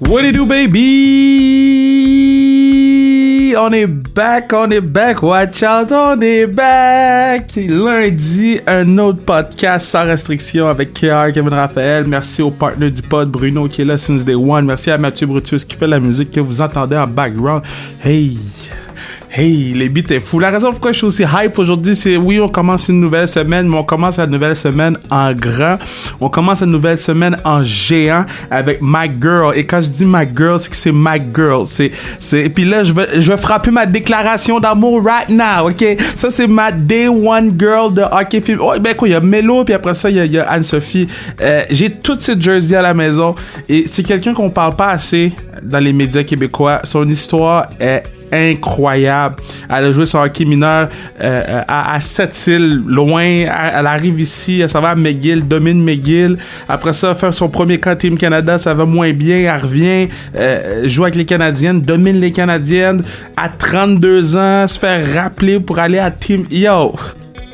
What it do, baby? On est back, watch out, on est back! Lundi, un autre podcast sans restriction avec KR, Kevin Raphaël. Merci au partner du pod, Bruno, qui est là since day one. Merci à Mathieu Brutus qui fait la musique que vous entendez en background. Hey, les beats est fou. La raison pourquoi je suis aussi hype aujourd'hui, c'est oui, on commence une nouvelle semaine, mais on commence la nouvelle semaine en grand. On commence la nouvelle semaine en géant avec My Girl. Et quand je dis My Girl, c'est que c'est My Girl. Et puis là, je vais frapper ma déclaration d'amour right now, ok? Ça, c'est ma Day One Girl de hockey film. Oh, ben quoi, il y a Melo, puis après ça, il y a Anne-Sophie. J'ai toutes ces jerseys à la maison. Et c'est quelqu'un qu'on parle pas assez dans les médias québécois. Son histoire est incroyable. Elle a joué sur hockey mineur à Sept-Îles, loin. Elle arrive ici, elle s'en va à McGill, domine McGill. Après ça, faire son premier camp Team Canada, ça va moins bien. Elle revient, joue avec les Canadiennes, domine les Canadiennes. À 32 ans, se fait rappeler pour aller à Team...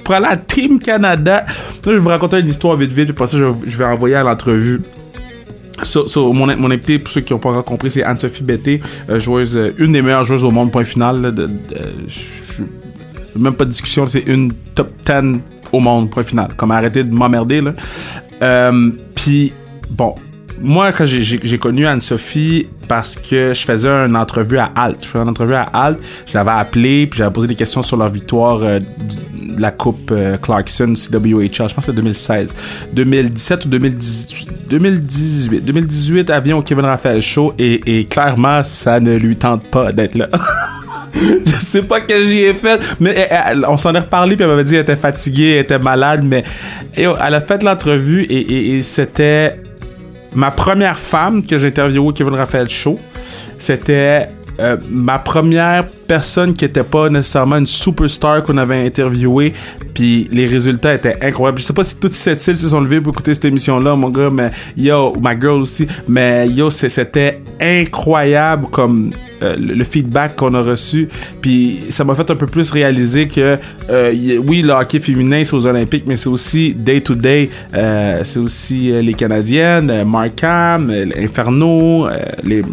Pour aller à Team Canada. Là, je vais vous raconter une histoire vite, puis pour ça, je vais envoyer à l'entrevue. Mon invité, pour ceux qui n'ont pas encore compris, c'est Anne-Sophie Betté, joueuse, une des meilleures joueuses au monde, point final. Là, même pas de discussion, c'est une top 10 au monde, point final. Comme arrêtez de m'emmerder, là. Puis, bon, moi, quand j'ai connu Anne-Sophie, parce que je faisais une entrevue à Alt. Je l'avais appelée, puis j'avais posé des questions sur leur victoire de la Coupe Clarkson CWHL. Je pense que c'est 2016. 2017 ou 2018, elle vient au Kevin Raphaël Show et clairement, ça ne lui tente pas d'être là. Je sais pas que j'y ai fait, mais on s'en est reparlé, puis elle m'avait dit qu'elle était fatiguée, elle était malade, mais elle a fait l'entrevue et c'était... Ma première femme que j'ai interviewée au Kevin Raphaël Show, c'était ma première personne qui était pas nécessairement une superstar qu'on avait interviewée, puis les résultats étaient incroyables. Je sais pas si toutes cette îles se sont levées pour écouter cette émission-là, mon gars, mais ma girl aussi, mais c'était incroyable comme le feedback qu'on a reçu, puis ça m'a fait un peu plus réaliser que oui, le hockey féminin c'est aux Olympiques, mais c'est aussi day to day, c'est aussi les Canadiennes, Markham, Inferno, les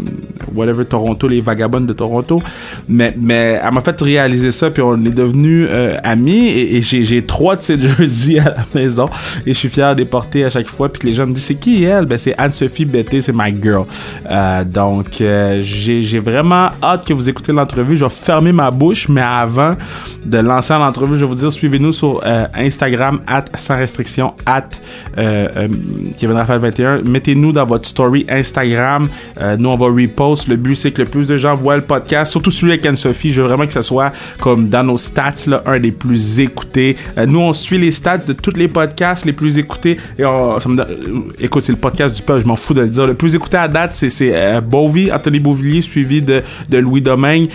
whatever Toronto, les Vagabondes de Toronto, mais elle m'a fait réaliser ça, puis on est devenus amis, et j'ai 3 de ces jerseys à la maison, et je suis fier de les porter à chaque fois, puis que les gens me disent c'est qui elle? Ben c'est Anne-Sophie Betté, c'est my girl. Donc j'ai vraiment hâte que vous écoutez l'entrevue. Je vais fermer ma bouche, mais avant de lancer l'entrevue, je vais vous dire, suivez-nous sur Instagram @sans restriction Kevin Raphaël 21. Mettez-nous dans votre story Instagram. Nous on va repost. Le but c'est que le plus de gens voient le podcast, surtout celui avec Anne-Sophie. Je veux vraiment que ça soit comme dans nos stats là, un des plus écoutés. Nous on suit les stats de tous les podcasts les plus écoutés, et écoute, c'est le podcast du peuple, je m'en fous de le dire. Le plus écouté à date c'est Bovy, Anthony Beauvillier, suivi de Louis Domingue.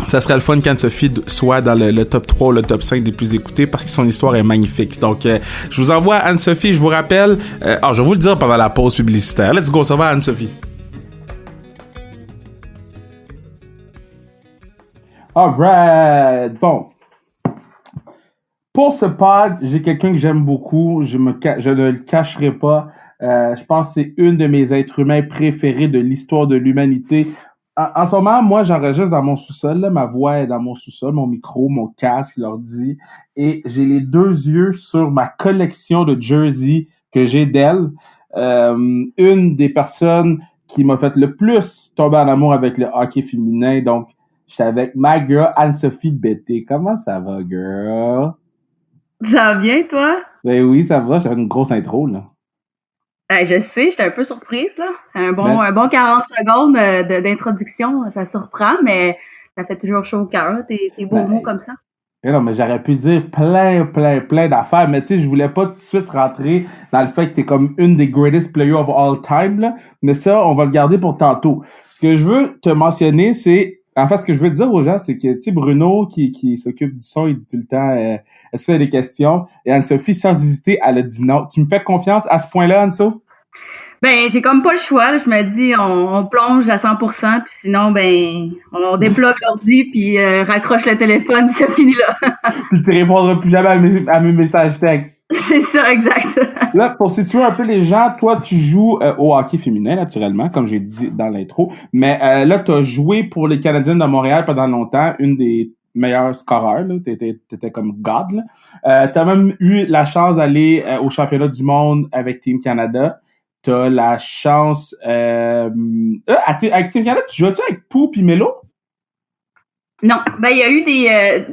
Ça serait le fun qu'Anne-Sophie soit dans le top 3 ou le top 5 des plus écoutés, parce que son histoire est magnifique. Donc je vous envoie Anne-Sophie, je vous rappelle, je vais vous le dire pendant la pause publicitaire. Let's go, ça va Anne-Sophie? Alright, bon. Pour ce pod, j'ai quelqu'un que j'aime beaucoup, je ne le cacherai pas. Je pense que c'est une de mes êtres humains préférés de l'histoire de l'humanité. En ce moment, moi, j'enregistre dans mon sous-sol. Là, ma voix est dans mon sous-sol, mon micro, mon casque, l'ordi. Et j'ai les 2 yeux sur ma collection de jerseys que j'ai d'elle. Une des personnes qui m'a fait le plus tomber en amour avec le hockey féminin. Donc, j'étais avec ma girl, Anne-Sophie Betté. Comment ça va, girl? Ça va bien, toi? Ben oui, ça va. J'avais une grosse intro, là. Je sais, j'étais un peu surprise, là. Un bon 40 secondes d'introduction, ça surprend, mais ça fait toujours chaud au cœur, tes beaux mots comme ça. Non, mais j'aurais pu dire plein d'affaires, mais tu sais, je voulais pas tout de suite rentrer dans le fait que t'es comme une des greatest players of all time, là. Mais ça, on va le garder pour tantôt. Ce que je veux te mentionner, c'est... En fait, ce que je veux dire aux gens, c'est que, tu sais, Bruno, qui s'occupe du son, il dit tout le temps, est-ce qu'il y a des questions? Et Anne-Sophie, sans hésiter, elle a dit non. Tu me fais confiance à ce point-là, Anne-So? Ben, j'ai comme pas le choix, là. Je me dis, on plonge à 100%, puis sinon, ben, on déplogue l'ordi, puis raccroche le téléphone, puis ça finit là. Puis tu répondras plus jamais à mes messages textes. C'est ça, exact. Là, pour situer un peu les gens, toi, tu joues au hockey féminin, naturellement, comme j'ai dit dans l'intro. Mais là, tu as joué pour les Canadiennes de Montréal pendant longtemps, une des meilleurs scoreurs. T'étais comme God. T'as même eu la chance d'aller au championnat du monde avec Team Canada. T'as la chance... avec Team Canada, tu jouais-tu avec Pou pis Melo? Non, ben il y a eu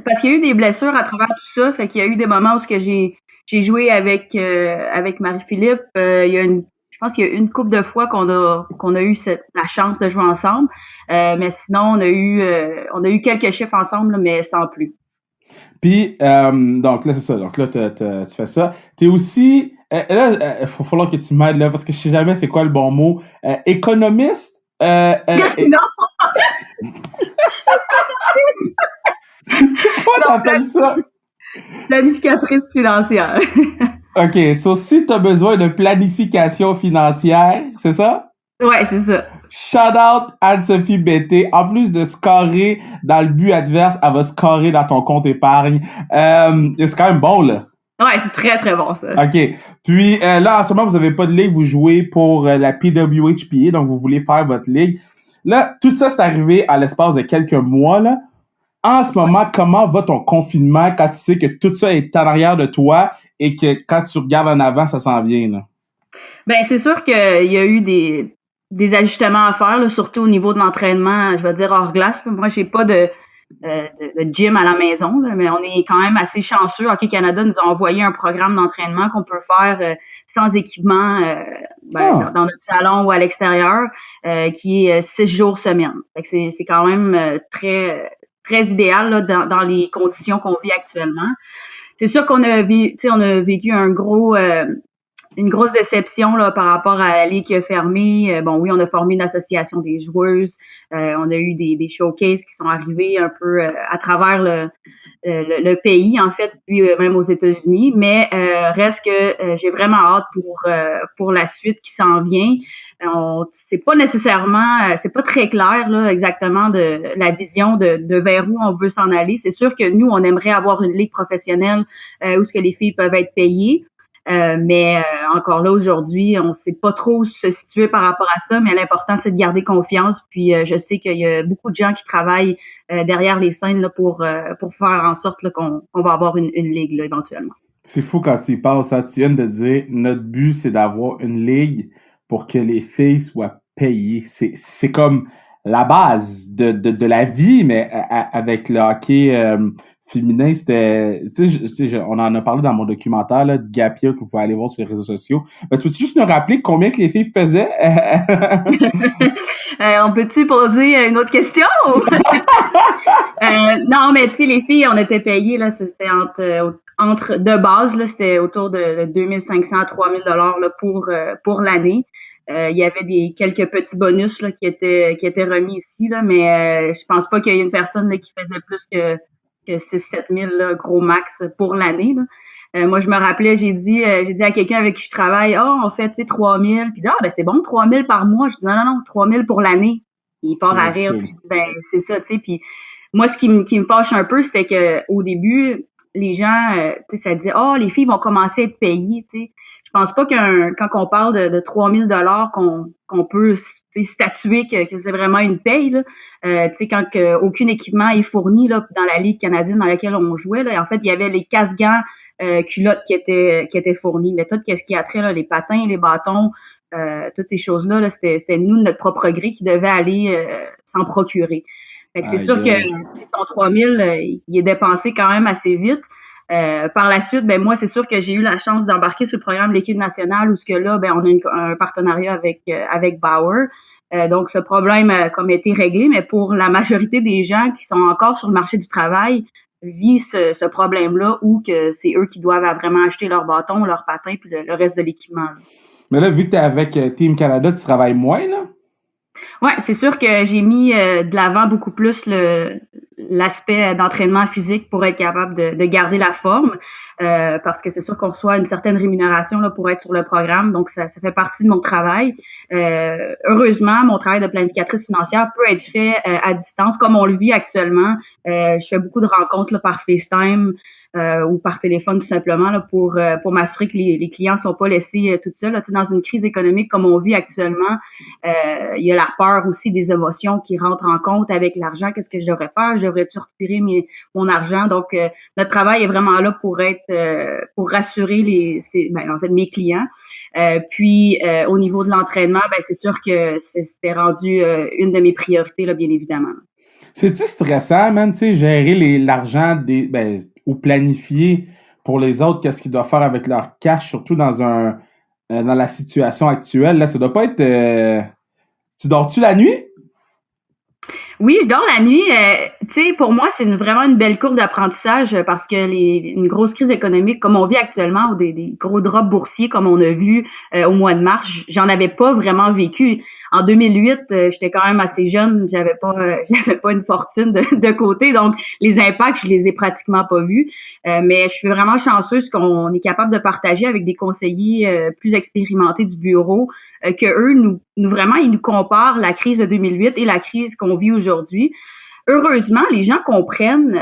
parce qu'il y a eu des blessures à travers tout ça, fait qu'il y a eu des moments où ce que j'ai joué avec Marie-Philippe. Je pense qu'il y a une couple de fois qu'on a eu la chance de jouer ensemble, mais sinon on a eu quelques chiffres ensemble, là, mais sans plus. Puis donc là c'est ça, donc là tu fais ça. T'es aussi là faut falloir que tu m'aides là parce que je sais jamais c'est quoi le bon mot. Économiste. Non, Pourquoi t'appelles ça? planificatrice financière. OK, so si t'as besoin de planification financière, c'est ça? Ouais, c'est ça. Shout out Anne-Sophie Bété. En plus de scorer dans le but adverse, elle va scorer dans ton compte épargne. C'est quand même bon, là. Ouais, c'est très, très bon, ça. OK. Puis là, en ce moment, vous avez pas de ligue. Vous jouez pour la PWHPA, donc vous voulez faire votre ligue. Là, tout ça, c'est arrivé à l'espace de quelques mois, là. En ce moment, comment va ton confinement quand tu sais que tout ça est en arrière de toi et que quand tu regardes en avant, ça s'en vient, là? Ben, c'est sûr qu'il y a eu des ajustements à faire, là, surtout au niveau de l'entraînement, je vais dire hors glace. Là. Moi, j'ai pas de gym à la maison, là, mais on est quand même assez chanceux. Hockey Canada nous a envoyé un programme d'entraînement qu'on peut faire sans équipement dans notre salon ou à l'extérieur, qui est 6 jours semaine. Fait que c'est quand même très très idéal là, dans les conditions qu'on vit actuellement. C'est sûr qu'on a vécu une grosse déception là, par rapport à la ligue qui a fermé. Bon, oui, on a formé une association des joueuses. On a eu des showcases qui sont arrivés un peu à travers le pays, en fait, puis même aux États-Unis. Mais reste que j'ai vraiment hâte pour la suite qui s'en vient. C'est pas nécessairement, c'est pas très clair là exactement de la vision de vers où on veut s'en aller. C'est sûr que nous, on aimerait avoir une ligue professionnelle où ce que les filles peuvent être payées. Mais encore là, aujourd'hui, on ne sait pas trop se situer par rapport à ça, mais l'important, c'est de garder confiance. Puis je sais qu'il y a beaucoup de gens qui travaillent derrière les scènes là, pour faire en sorte là, qu'on va avoir une ligue là, éventuellement. C'est fou quand tu y penses, hein? Tu viens de dire, notre but, c'est d'avoir une ligue pour que les filles soient payées. C'est comme la base de la vie, mais avec le hockey féminin, c'était... on en a parlé dans mon documentaire là, de Gapia que vous pouvez aller voir sur les réseaux sociaux. Mais tu peux juste nous rappeler combien que les filles faisaient? On peut-tu poser une autre question? Non, mais tu sais, les filles, on était payées, là, c'était entre de base, là, c'était autour de 2500 à 3000 $ là, pour l'année. Il y avait quelques petits bonus là, qui étaient remis ici, là, mais je pense pas qu'il y ait une personne là, qui faisait plus que 6-7 000 là, gros max pour l'année. Là. Moi, je me rappelais, j'ai dit à quelqu'un avec qui je travaille, on fait, tu sais, 3 000. Puis, ben, c'est bon, 3 000 par mois. Je dis, non, 3 000 pour l'année. Il part à rire. Puis, ben, c'est ça, tu sais. Puis, moi, ce qui me fâche un peu, c'était que au début, les gens, tu sais, ça disait, les filles vont commencer à être payées, tu sais. Je pense pas quand on parle de 3 000 $ qu'on peut statuer que c'est vraiment une paye, là. Tu sais, quand aucun équipement est fourni là, dans la Ligue canadienne dans laquelle on jouait, là, en fait, il y avait les casse-gants culottes qui étaient fournis. Mais tout ce qui a trait, là, les patins, les bâtons, toutes ces choses-là, là, c'était nous, notre propre gré, qui devait aller s'en procurer. Fait que c'est sûr que ton 3 000, il est dépensé quand même assez vite. Par la suite, ben moi, c'est sûr que j'ai eu la chance d'embarquer sur le programme de l'équipe nationale où ce que là, ben on a un partenariat avec Bauer. Donc, ce problème a comme été réglé, mais pour la majorité des gens qui sont encore sur le marché du travail, vit ce problème-là où que c'est eux qui doivent vraiment acheter leur bâton, leur patin puis le reste de l'équipement. Là. Mais là, vu que tu es avec Team Canada, tu travailles moins, là? Ouais, c'est sûr que j'ai mis de l'avant beaucoup plus l'aspect d'entraînement physique pour être capable de garder la forme, parce que c'est sûr qu'on reçoit une certaine rémunération là pour être sur le programme, donc ça fait partie de mon travail. Heureusement, mon travail de planificatrice financière peut être fait à distance, comme on le vit actuellement. Je fais beaucoup de rencontres là, par FaceTime. ou par téléphone tout simplement là, pour m'assurer que les clients sont pas laissés tout seuls. Là. Dans une crise économique comme on vit actuellement, il y a la peur aussi des émotions qui rentrent en compte avec l'argent. Qu'est-ce que je devrais faire? Je devrais-tu retirer mon argent? Donc, notre travail est vraiment là pour être pour rassurer mes clients. Puis au niveau de l'entraînement, c'est sûr que c'était rendu une de mes priorités, là, bien évidemment. C'est-tu stressant, man, tu sais, gérer l'argent ou planifier pour les autres qu'est-ce qu'ils doivent faire avec leur cash, surtout dans la situation actuelle, là, ça doit pas être... Tu dors-tu la nuit? Oui, je dors la nuit. Tu sais, pour moi, c'est vraiment une belle courbe d'apprentissage parce que une grosse crise économique comme on vit actuellement ou des gros drops boursiers comme on a vu au mois de mars, j'en avais pas vraiment vécu. En 2008, j'étais quand même assez jeune, j'avais pas une fortune de côté, donc les impacts, je les ai pratiquement pas vus. Mais je suis vraiment chanceuse qu'on est capable de partager avec des conseillers plus expérimentés du bureau que eux vraiment ils nous comparent la crise de 2008 et la crise qu'on vit aujourd'hui. Heureusement, les gens comprennent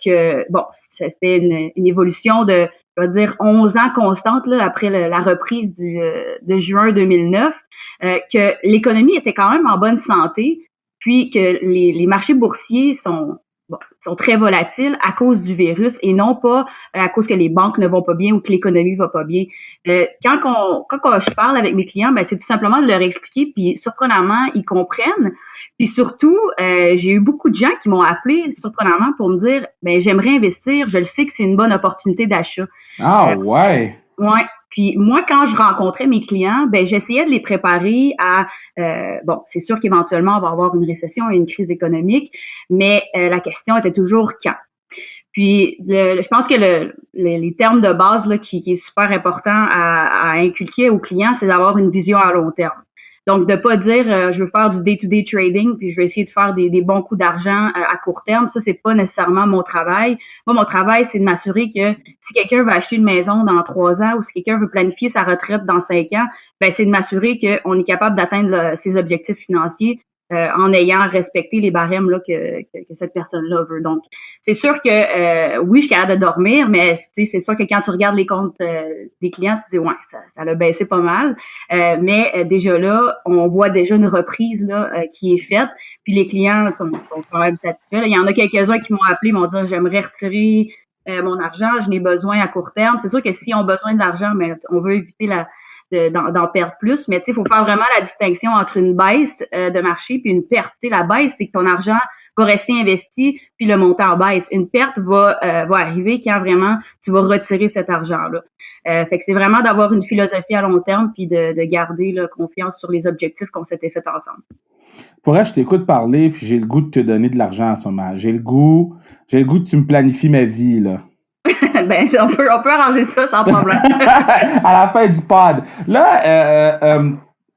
que c'était une évolution de je vais dire 11 ans constante là, après la reprise de juin 2009, que l'économie était quand même en bonne santé, puis que les marchés boursiers sont très volatiles à cause du virus et non pas à cause que les banques ne vont pas bien ou que l'économie va pas bien. Quand je parle avec mes clients, c'est tout simplement de leur expliquer, puis surprenamment, ils comprennent. Puis surtout, j'ai eu beaucoup de gens qui m'ont appelé surprenamment pour me dire j'aimerais investir, je le sais que c'est une bonne opportunité d'achat. Ah ouais. Ouais. Puis moi, quand je rencontrais mes clients, j'essayais de les préparer à c'est sûr qu'éventuellement, on va avoir une récession et une crise économique, mais la question était toujours quand. Puis je pense que les termes de base là, qui est super important à inculquer aux clients, c'est d'avoir une vision à long terme. Donc, de pas dire je veux faire du day-to-day trading, puis je vais essayer de faire des bons coups d'argent à court terme. Ça, c'est pas nécessairement mon travail. Moi, mon travail, c'est de m'assurer que si quelqu'un veut acheter une maison dans 3 ans ou si quelqu'un veut planifier sa retraite dans 5 ans, c'est de m'assurer qu'on est capable d'atteindre ses objectifs financiers en ayant respecté les barèmes là, que cette personne-là veut. Donc, c'est sûr que oui, je suis capable de dormir, mais c'est sûr que quand tu regardes les comptes des clients, tu te dis ouais, ça l'a baissé pas mal. Mais déjà là, on voit déjà une reprise là, qui est faite. Puis les clients sont quand même satisfaits. Là. Il y en a quelques-uns qui m'ont appelé, m'ont dit j'aimerais retirer mon argent, je n'ai besoin à court terme. C'est sûr que s'ils ont besoin de l'argent, mais on veut éviter d'en perdre plus, mais il faut faire vraiment la distinction entre une baisse de marché puis une perte. T'sais, la baisse, c'est que ton argent va rester investi puis le montant baisse. Une perte va arriver quand vraiment tu vas retirer cet argent-là. Fait que c'est vraiment d'avoir une philosophie à long terme puis de garder là, confiance sur les objectifs qu'on s'était fait ensemble. Pour vrai, je t'écoute parler puis j'ai le goût de te donner de l'argent en ce moment. J'ai le goût que tu me planifies ma vie, là. On peut arranger ça sans problème. À la fin du pod. Là,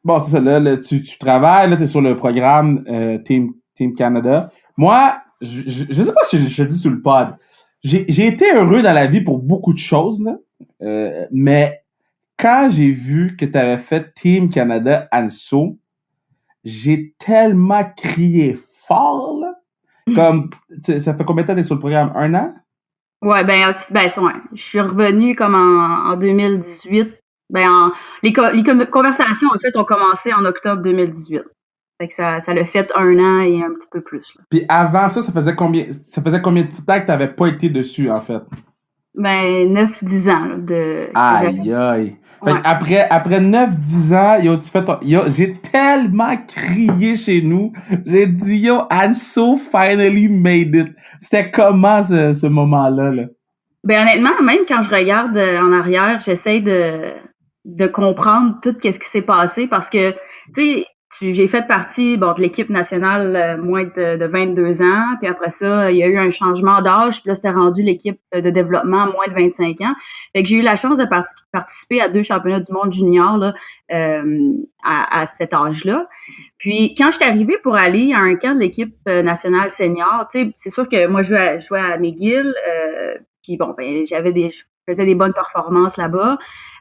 bon, c'est ça, là tu travailles, là, t'es sur le programme Team Canada. Moi, je sais pas si je dis sur le pod. J'ai été heureux dans la vie pour beaucoup de choses, là. Mais quand j'ai vu que t'avais fait Team Canada Anso, j'ai tellement crié fort, là. Comme, ça fait combien de temps que t'es sur le programme? 1 an? Ouais, je suis revenue comme en 2018. Les conversations, en fait, ont commencé en octobre 2018. Fait que ça l'a fait 1 an et un petit peu plus. Là. Puis avant ça faisait combien de temps que t'avais pas été dessus, en fait? 9-10 ans, là, Aïe, aïe. Fait ouais. après 9-10 ans, j'ai tellement crié chez nous. J'ai dit, Anso finally made it. C'était comment ce moment-là, là? Honnêtement, même quand je regarde en arrière, j'essaie de comprendre tout ce qui s'est passé parce que, tu sais, j'ai fait partie de l'équipe nationale moins de 22 ans, puis après ça, il y a eu un changement d'âge, puis là, c'était rendu l'équipe de développement moins de 25 ans. Fait que j'ai eu la chance de participer à 2 championnats du monde junior là, à cet âge-là. Puis quand je suis arrivée pour aller à un camp de l'équipe nationale senior, tu sais, c'est sûr que moi, je jouais à McGill, puis je faisais des bonnes performances là-bas.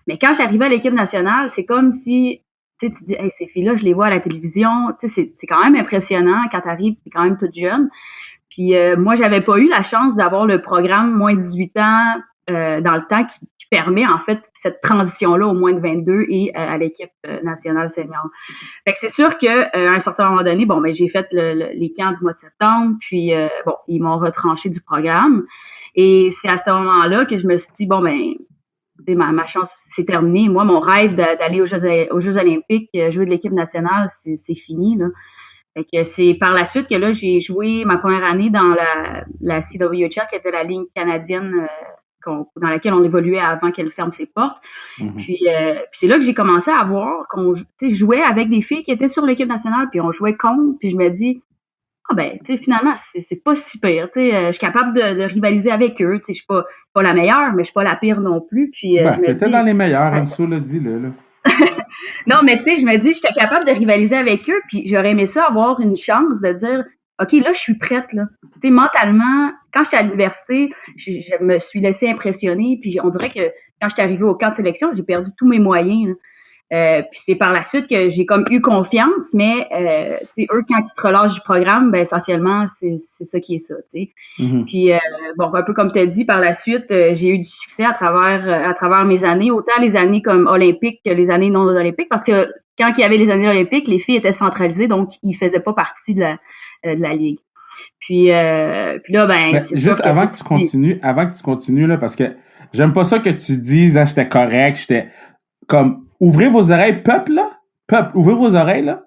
Mais quand j'arrivais à l'équipe nationale, c'est comme si tu dis, hey, ces filles-là, je les vois à la télévision. C'est quand même impressionnant quand tu arrives, tu es quand même toute jeune. Puis moi, j'avais pas eu la chance d'avoir le programme moins 18 ans dans le temps qui permet en fait cette transition-là au moins de 22 et à l'équipe nationale senior. Fait que c'est sûr que à un certain moment donné, bon, ben j'ai fait les camps du mois de septembre, puis bon, ils m'ont retranché du programme. Et c'est à ce moment-là que je me suis dit, bon, ben, ma chance, c'est terminé. Moi, mon rêve d'aller aux Jeux olympiques, jouer de l'équipe nationale, c'est fini, là. Fait que c'est par la suite que là, j'ai joué ma première année dans la CWHL, qui était la ligne canadienne dans laquelle on évoluait avant qu'elle ferme ses portes. Puis c'est là que j'ai commencé à voir qu'on jouait avec des filles qui étaient sur l'équipe nationale, puis on jouait contre, puis je me dis, ah ben, tu sais, finalement, c'est pas si pire. Tu sais, je suis capable de rivaliser avec eux. Tu sais, je suis pas la meilleure, mais je suis pas la pire non plus. Puis, t'étais dans les meilleurs, Anso l'a dit, là. Non, mais tu sais, je me dis, j'étais capable de rivaliser avec eux, puis j'aurais aimé ça avoir une chance de dire, OK, là, je suis prête, là. Tu sais, mentalement, quand j'étais à l'université, je me suis laissée impressionner, puis on dirait que quand j'étais arrivée au camp de sélection, j'ai perdu tous mes moyens, là. Puis c'est par la suite que j'ai comme eu confiance, mais tu sais, eux, quand ils te relâchent du programme, ben essentiellement, c'est ça qui est ça, tu sais. Puis bon, un peu comme tu as dit, par la suite, j'ai eu du succès à travers mes années, autant les années comme olympiques que les années non olympiques, parce que quand il y avait les années olympiques, les filles étaient centralisées, donc ils faisaient pas partie de la ligue. Puis là, ben c'est juste sûr avant que tu continues là, parce que j'aime pas ça que tu dises, ah, j'étais correct, j'étais comme ouvrez vos oreilles, peuple, là. Peuple, ouvrez vos oreilles, là.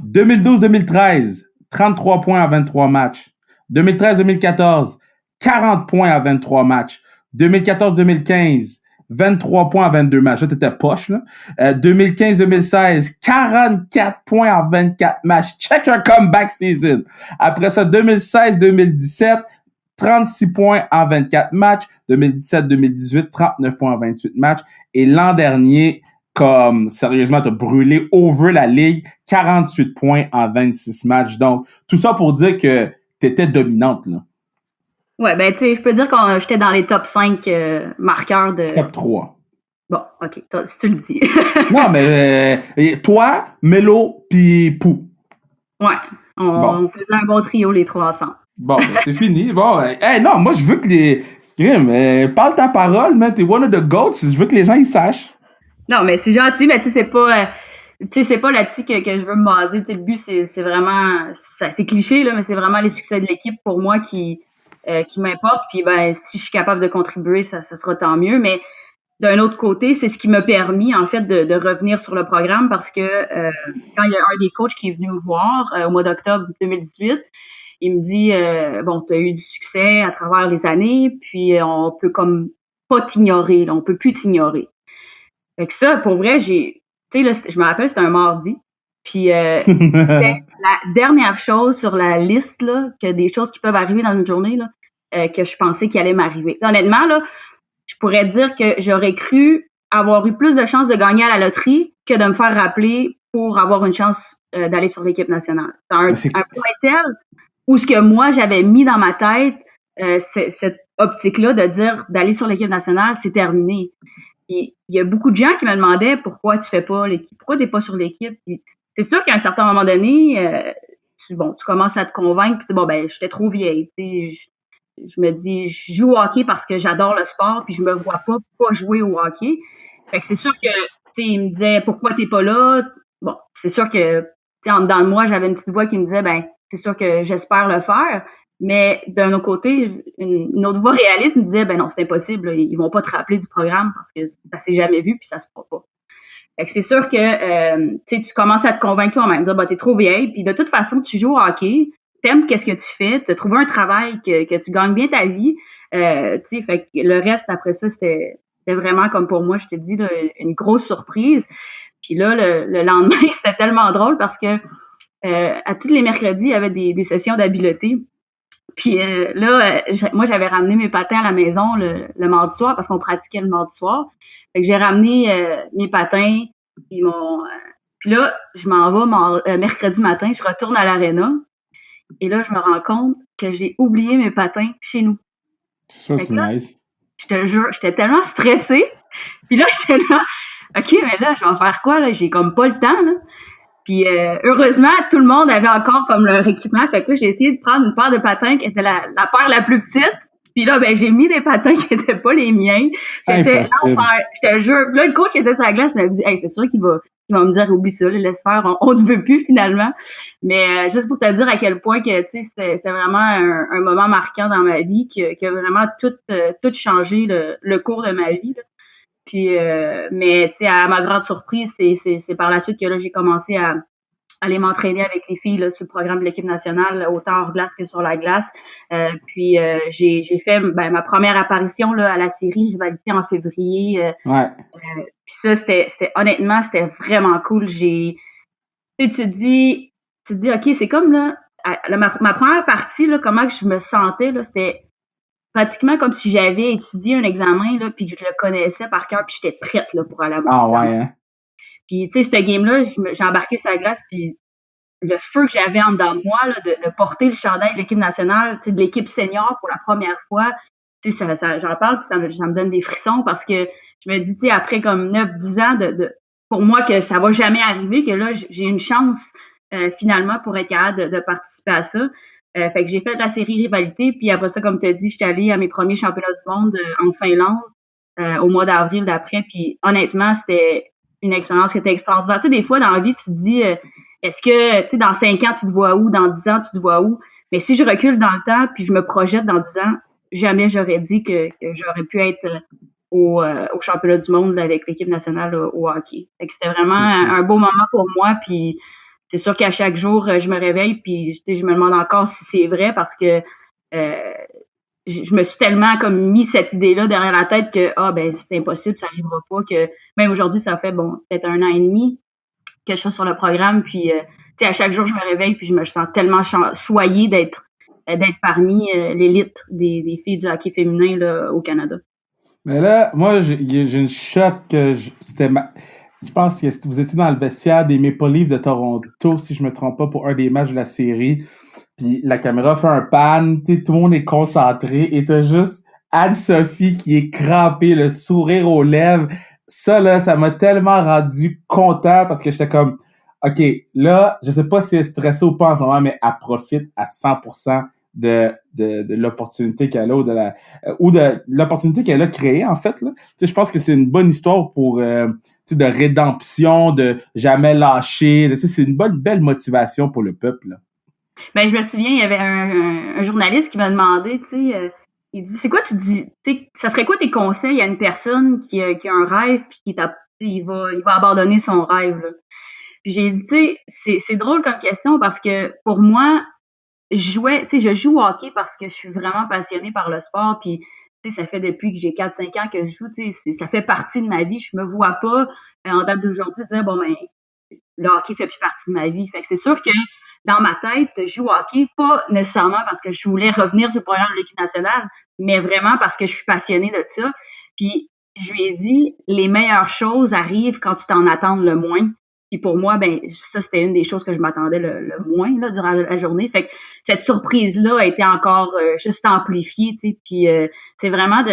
2012-2013, 33 points à 23 matchs. 2013-2014, 40 points à 23 matchs. 2014-2015, 23 points à 22 matchs. Là, t'étais poche, là. 2015-2016, 44 points à 24 matchs. Check your comeback season. Après ça, 2016-2017, 36 points en 24 matchs. 2017-2018, 39 points en 28 matchs. Et l'an dernier, comme sérieusement, t'as brûlé over la ligue, 48 points en 26 matchs. Donc, tout ça pour dire que t'étais dominante, là. Ouais, ben tu sais, je peux dire que j'étais dans les top 5 marqueurs de... Top 3. Bon, OK, si tu le dis. Non, mais toi, Melo, puis Pou. Ouais, on faisait un bon trio, les trois ensemble. Bon, ben, c'est fini. Bon, non, moi, je veux que les... parle ta parole, man. T'es one of the goats. Je veux que les gens, ils sachent. Non, mais c'est gentil, mais tu sais, c'est pas là-dessus que je veux me baser. Tu sais, le but, c'est vraiment... C'est cliché, là, mais c'est vraiment les succès de l'équipe pour moi qui m'importe. Puis, ben, si je suis capable de contribuer, ça sera tant mieux. Mais d'un autre côté, c'est ce qui m'a permis, en fait, de revenir sur le programme parce que quand il y a un des coachs qui est venu me voir au mois d'octobre 2018, il me dit bon, tu as eu du succès à travers les années, puis on peut comme pas t'ignorer, là, on peut plus t'ignorer. Fait que ça, pour vrai, tu sais, là, je me rappelle, c'était un mardi. Puis c'était la dernière chose sur la liste, là, que des choses qui peuvent arriver dans une journée, là, que je pensais qu'il allait m'arriver. Honnêtement, là, je pourrais dire que j'aurais cru avoir eu plus de chances de gagner à la loterie que de me faire rappeler pour avoir une chance d'aller sur l'équipe nationale. C'est un point tel où ce que moi, j'avais mis dans ma tête, cette optique-là de dire d'aller sur l'équipe nationale, c'est terminé. Il y a beaucoup de gens qui me demandaient pourquoi tu fais pas l'équipe, pourquoi t'es pas sur l'équipe. Puis, c'est sûr qu'à un certain moment donné, tu commences à te convaincre, puis bon, ben, j'étais trop vieille, tu sais. Je me dis, je joue au hockey parce que j'adore le sport, puis je me vois pas jouer au hockey. Fait que c'est sûr que, tu sais, il me disait, pourquoi t'es pas là? Bon, c'est sûr que, tu sais, en dedans de moi, j'avais une petite voix qui me disait, ben, c'est sûr que j'espère le faire. Mais d'un autre côté, une autre voix réaliste me disait, ben non, c'est impossible, ils vont pas te rappeler du programme parce que ça s'est jamais vu, puis ça se fera pas. Fait que c'est sûr que, tu commences à te convaincre toi-même, dire, bah, t'es trop vieille, puis de toute façon, tu joues au hockey, t'aimes qu'est-ce que tu fais, t'as trouvé un travail que tu gagnes bien ta vie, tu sais, fait que le reste après ça, c'était vraiment comme pour moi, je te dis, là, une grosse surprise. Puis là, le lendemain, c'était tellement drôle parce que à tous les mercredis, il y avait des sessions d'habileté. Puis là, moi, j'avais ramené mes patins à la maison le mardi soir parce qu'on pratiquait le mardi soir. Fait que j'ai ramené mes patins, puis là, je m'en vais mercredi matin, je retourne à l'aréna. Et là, je me rends compte que j'ai oublié mes patins chez nous. Ça, c'est nice. Je te jure, j'étais tellement stressée. Puis là, j'étais là, OK, mais là, je vais en faire quoi, là? J'ai comme pas le temps, là. Puis heureusement, tout le monde avait encore comme leur équipement. Fait que là, j'ai essayé de prendre une paire de patins qui était la paire la plus petite. Puis là, ben j'ai mis des patins qui étaient pas les miens. C'était l'enfer. Je te jure. Puis là, le coach était sur la glace, je me dis, hey, c'est sûr qu'il va me dire, oublie ça, laisse faire, on ne veut plus finalement. Mais juste pour te dire à quel point que tu sais, c'est vraiment un moment marquant dans ma vie qui a vraiment tout changé le cours de ma vie. Là. Puis, mais tu sais, à ma grande surprise, c'est par la suite que là j'ai commencé à aller m'entraîner avec les filles là, sur le programme de l'équipe nationale, autant hors glace que sur la glace. Puis j'ai fait ma première apparition là, à la série Rivalité en février. Puis ça, c'était honnêtement, c'était vraiment cool. Tu te dis, OK, c'est comme là, ma première partie, là, comment que je me sentais, là, c'était pratiquement comme si j'avais étudié un examen, là, puis que je le connaissais par cœur, puis j'étais prête là, pour aller à mon examen. Ouais, hein? Puis, tu sais, ce game-là, j'ai embarqué sur la glace, puis le feu que j'avais en dedans de moi, là, de porter le chandail de l'équipe nationale, tu sais, de l'équipe senior pour la première fois, tu sais, j'en parle, puis ça me donne des frissons parce que je me dis, tu sais, après comme 9-10 ans, pour moi, que ça va jamais arriver, que là, j'ai une chance finalement pour être capable de participer à ça. Fait que j'ai fait la série Rivalité, puis après ça, comme tu as dit, je suis allée à mes premiers championnats du monde en Finlande au mois d'avril d'après, puis honnêtement, c'était une expérience qui était extraordinaire. Tu sais, des fois, dans la vie, tu te dis, est-ce que, tu sais, dans 5 ans, tu te vois où? Dans 10 ans, tu te vois où? Mais si je recule dans le temps, puis je me projette dans 10 ans, jamais j'aurais dit que j'aurais pu être au championnat du monde là, avec l'équipe nationale au hockey. Fait que c'était vraiment un beau moment pour moi, puis c'est sûr qu'à chaque jour, je me réveille, puis je me demande encore si c'est vrai parce que je me suis tellement comme mis cette idée-là derrière la tête que ben c'est impossible, ça n'arrivera pas. Que même aujourd'hui, ça fait peut-être 1 an et demi que je suis sur le programme, puis tu sais, à chaque jour, je me réveille, puis je me sens tellement choyée d'être parmi l'élite des filles du hockey féminin là, au Canada. Mais là, moi, j'ai une shot que je pense que vous étiez dans le vestiaire des Maple Leafs de Toronto, si je me trompe pas, pour un des matchs de la série. Puis la caméra fait un pan, tu sais, tout le monde est concentré et t'as juste Anne-Sophie qui est crampée, le sourire aux lèvres. Ça, là, ça m'a tellement rendu content parce que j'étais comme, OK, là, je sais pas si elle est stressée ou pas en ce moment, mais elle profite à 100% de l'opportunité qu'elle a ou de l'opportunité qu'elle a créée, en fait, là. Tu sais, je pense que c'est une bonne histoire pour, tu sais, de rédemption, de jamais lâcher. Tu sais, c'est une belle motivation pour le peuple, là. Ben, je me souviens, il y avait un journaliste qui m'a demandé, tu sais, il dit, c'est quoi tu dis, tu sais, ça serait quoi tes conseils à une personne qui a un rêve puis il va abandonner son rêve, là. Puis j'ai dit, tu sais, c'est drôle comme question parce que pour moi, je joue au hockey parce que je suis vraiment passionnée par le sport puis tu sais, ça fait depuis que j'ai 4-5 ans que je joue, tu sais, ça fait partie de ma vie. Je me vois pas en date d'aujourd'hui dire bon ben le hockey fait plus partie de ma vie. Fait que c'est sûr que dans ma tête, je joue au hockey, pas nécessairement parce que je voulais revenir sur le programme de l'équipe nationale, mais vraiment parce que je suis passionnée de ça. Puis je lui ai dit, les meilleures choses arrivent quand tu t'en attends le moins. Puis pour moi, ben ça, c'était une des choses que je m'attendais le moins là, durant la journée. Fait que cette surprise-là a été encore juste amplifiée, tu sais. Puis c'est vraiment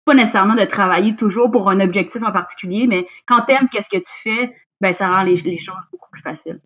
pas nécessairement de travailler toujours pour un objectif en particulier, mais quand t'aimes qu'est-ce que tu fais, ben ça rend les choses beaucoup plus faciles.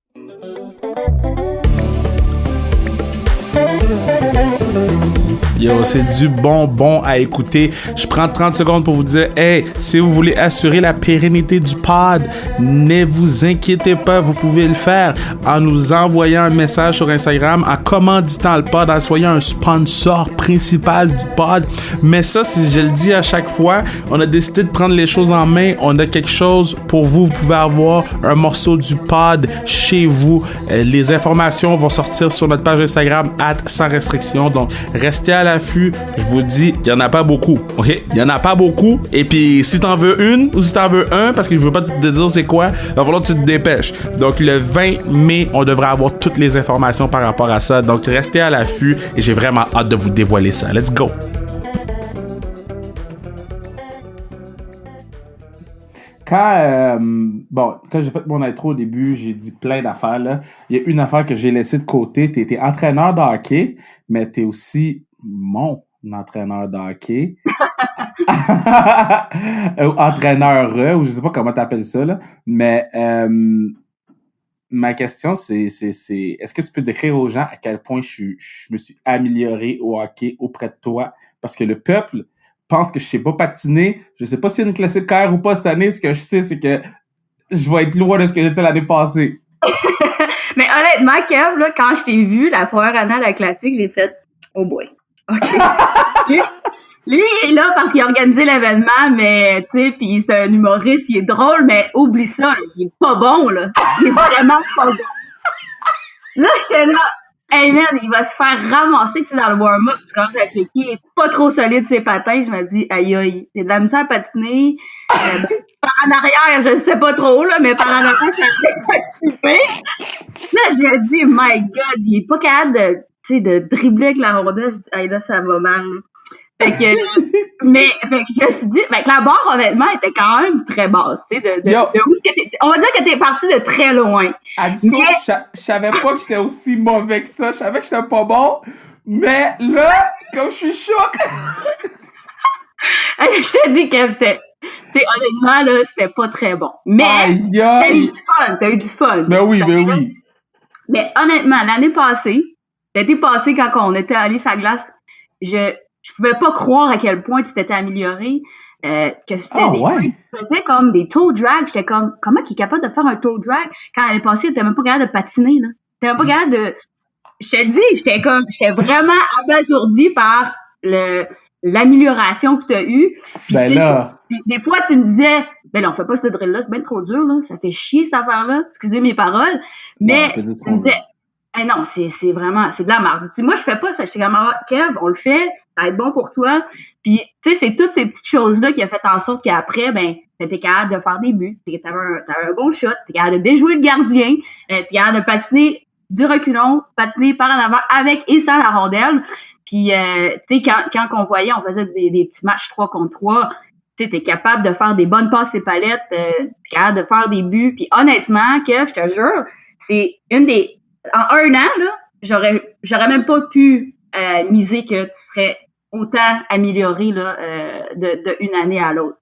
Yo, c'est du bonbon à écouter. Je prends 30 secondes pour vous dire, hey, si vous voulez assurer la pérennité du pod, ne vous inquiétez pas, vous pouvez le faire en nous envoyant un message sur Instagram, en commanditant le pod, en soyant un sponsor principal du pod. Mais ça, si je le dis à chaque fois, on a décidé de prendre les choses en main. On a quelque chose pour vous. Vous pouvez avoir un morceau du pod chez vous. Les informations vont sortir sur notre page Instagram @sans restriction. Donc, restez à l'affût. Je vous dis, il y en a pas beaucoup. OK? Il y en a pas beaucoup. Et puis, si t'en veux une ou si t'en veux un, parce que je veux pas te dire c'est quoi, il va falloir que tu te dépêches. Donc, le 20 mai, on devrait avoir toutes les informations par rapport à ça. Donc, restez à l'affût et j'ai vraiment hâte de vous dévoiler ça. Let's go! Quand j'ai fait mon intro au début, j'ai dit plein d'affaires, là. Il y a une affaire que j'ai laissée de côté. T'es entraîneur de hockey, mais t'es aussi mon entraîneur de hockey. Entraîneur, ou je sais pas comment t'appelles ça, là. Mais ma question, c'est, est-ce que tu peux décrire aux gens à quel point je me suis amélioré au hockey auprès de toi? Parce que le peuple pense que je sais pas patiner. Je sais pas s'il y a une classique KR ou pas cette année. Ce que je sais, c'est que je vais être loin de ce que j'étais l'année passée. Mais honnêtement, Kev, là, quand je t'ai vu la première année à la classique, j'ai fait « Oh boy! » OK. Lui, il est là parce qu'il a organisé l'événement, mais, tu sais, puis c'est un humoriste, il est drôle, mais oublie ça, il est pas bon, là. Il est vraiment pas bon. Là, j'étais là, hey man, il va se faire ramasser, tu sais, dans le warm-up, tu commences à checker, il est pas trop solide ses patins, je me dis, aïe aïe, c'est de la misère à patiner, par en arrière, je sais pas trop, là, mais par en arrière, ça fait activer. Là, je lui ai dit, my god, il est pas capable de, tu sais, de dribbler avec la rondelle, je dis, aïe là, ça va mal. Fait que je me suis dit, que la barre, honnêtement, était quand même très basse, tu sais, de où est-ce que t'es, on va dire que t'es parti de très loin. Je savais pas que j'étais aussi mauvais que ça, je savais que j'étais pas bon, mais là, comme je suis choc. Je te dis que c'était, tu sais, honnêtement, là, c'était pas très bon. Mais, t'as eu du fun. Ben oui. Mais honnêtement, l'été passé, quand on était allé sur la glace, je pouvais pas croire à quel point tu t'étais amélioré, que c'était tu faisais comme des toe drag. J'étais comme, comment qu'il est capable de faire un toe drag? Quand l'année passée, t'étais même pas capable de patiner, là. T'étais même pas capable de, je te dis, j'étais vraiment abasourdie par l'amélioration que tu as eue. Puis, ben là. Des fois, tu me disais, ben là, on fait pas ce drill-là, c'est bien trop dur, là. Ça fait chier, cette affaire-là. Excusez mes paroles. Mais, tu me disais, non, c'est vraiment, c'est de la merde. Moi, je fais pas ça. J'étais comme, Kev, on le fait, ça va être bon pour toi. Puis, tu sais, c'est toutes ces petites choses-là qui a fait en sorte qu'après, ben, t'étais capable de faire des buts. T'avais un bon shot. T'es capable de déjouer le gardien. T'es capable de patiner du reculon, patiner par en avant avec et sans la rondelle. Puis, tu sais, quand on voyait, on faisait des petits matchs 3 contre 3, tu sais, t'es capable de faire des bonnes passes et palettes, t'es capable de faire des buts. Puis, honnêtement, Kev, je te jure, c'est une des... En un an, là, j'aurais même pas pu miser que tu serais autant amélioré là, de une année à l'autre.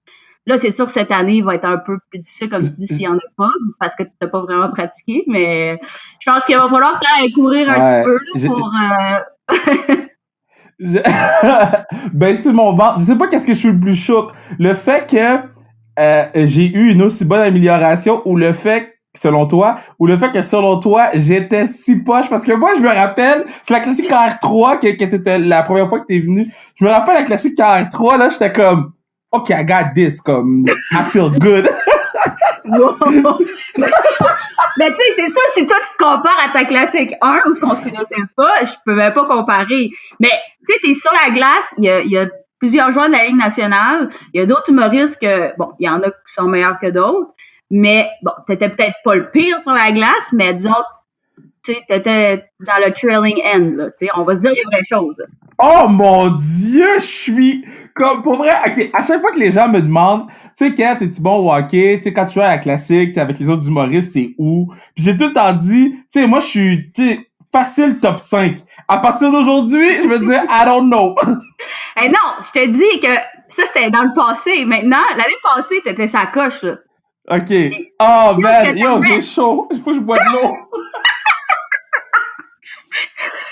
Là, c'est sûr que cette année va être un peu plus difficile, comme tu dis, s'il n'y en a pas, parce que tu n'as pas vraiment pratiqué, mais je pense qu'il va falloir que tu ailles courir un petit peu là, pour... Ben, c'est mon ventre. Je sais pas qu'est-ce que je suis le plus choqué. Le fait que j'ai eu une aussi bonne amélioration ou le fait selon toi, ou le fait que selon toi, j'étais si poche, parce que moi, je me rappelle, c'est la classique KR3 que t'étais la première fois que t'es venu. Je me rappelle la classique KR3, là, j'étais comme, OK, I got this, comme, I feel good. Mais tu sais, c'est ça, si toi, tu te compares à ta classique 1, où ce qu'on se connaissait pas, je pouvais pas comparer. Mais, tu sais, t'es sur la glace, il y a plusieurs joueurs de la Ligue nationale, il y a d'autres humoristes que, bon, il y en a qui sont meilleurs que d'autres, mais bon, t'étais peut-être pas le pire sur la glace, mais disons, tu sais, t'étais dans le trailing end, là, tu sais, on va se dire les vraies choses. Oh mon Dieu, je suis comme pour vrai. Okay, à chaque fois que les gens me demandent, tu sais, Kat, es-tu bon au hockey? Tu sais, quand tu joues à la classique, avec les autres humoristes, t'es où? Puis j'ai tout le temps dit, tu sais, moi je suis, tu sais, facile top 5. À partir d'aujourd'hui, je me dis, I don't know. Hey, non, je te dis que ça c'était dans le passé. Maintenant, l'année passée, t'étais sa coche, là. OK. Oh, man, yo, j'ai chaud. Il faut que je bois de l'eau.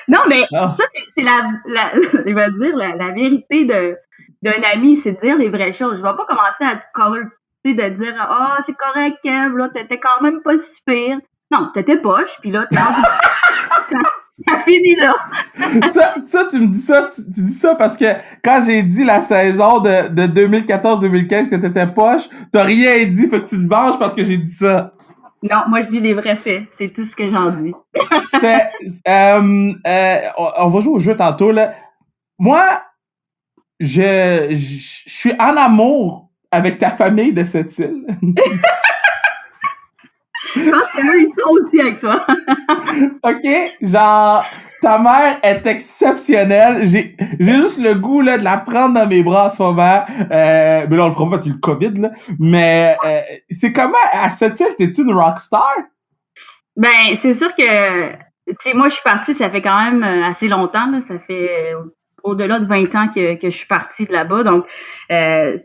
Non, mais ça, c'est je vais dire, la vérité d'un ami, c'est de dire les vraies choses. Je vais pas commencer à te coller, de dire, ah, c'est correct, Kev, là, t'étais quand même pas si pire. Non, t'étais poche, puis là, ça finit là. ça, tu me dis ça, tu dis ça parce que quand j'ai dit la saison de 2014-2015 que t'étais poche, t'as rien dit, fait que tu te venges parce que j'ai dit ça. Non, moi, je dis les vrais faits. C'est tout ce que j'en dis. C'était... on va jouer au jeu tantôt, là. Moi, je suis en amour avec ta famille de cette île. Je pense que eux, ils sont aussi avec toi. OK? Genre, ta mère est exceptionnelle. J'ai juste le goût là, de la prendre dans mes bras en ce moment. Mais là, on le fera pas parce qu'il y a le COVID, là. Mais c'est comment, à cette île, t'es-tu une rockstar? Ben, c'est sûr que, tu sais, moi, je suis partie, ça fait quand même assez longtemps, là. Ça fait au-delà de 20 ans que je suis partie de là-bas. Donc, tu sais,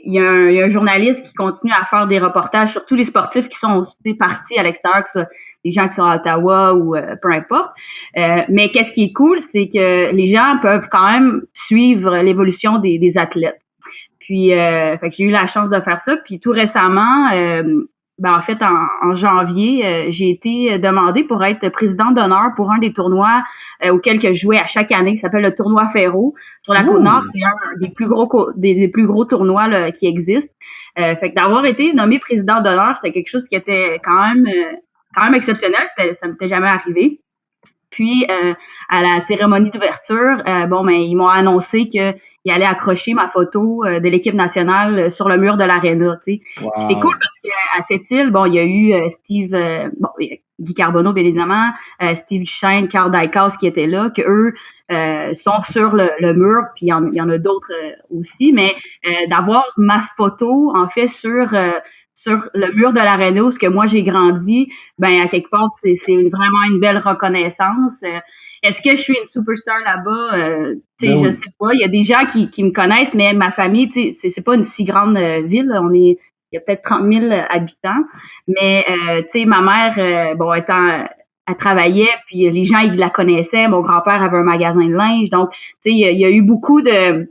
il y a un journaliste qui continue à faire des reportages sur tous les sportifs qui sont partis à l'extérieur, que ça, des gens qui sont à Ottawa ou peu importe. Mais qu'est-ce qui est cool, c'est que les gens peuvent quand même suivre l'évolution des athlètes. Puis, fait que j'ai eu la chance de faire ça. Puis tout récemment, en fait, en janvier, j'ai été demandée pour être présidente d'honneur pour un des tournois auxquels que je jouais à chaque année, qui s'appelle le tournoi Ferro sur la Côte-Nord. C'est un des plus gros tournois là, qui existent. Fait que d'avoir été nommée présidente d'honneur, c'était quelque chose qui était quand même exceptionnel. Ça m'était jamais arrivé. Puis, à la cérémonie d'ouverture, ils m'ont annoncé qu'ils allaient accrocher ma photo de l'équipe nationale sur le mur de l'aréna, tu sais. Wow. C'est cool parce qu'à cette île, il y a eu Steve, Guy Carbonneau, bien évidemment, Steve Duchesne, Carl Dykhouse qui étaient là, que eux sont sur le mur, puis il y en a d'autres aussi, mais d'avoir ma photo, en fait, sur le mur de l'aréna où ce que moi j'ai grandi, à quelque part, c'est vraiment une belle reconnaissance. Est-ce que je suis une superstar là-bas? Je sais pas. Il y a des gens qui me connaissent, mais ma famille, c'est pas une si grande ville. Il y a peut-être 30 000 habitants. Mais, ma mère, elle travaillait, puis les gens, ils la connaissaient. Mon grand-père avait un magasin de linge. Donc, il y a eu beaucoup de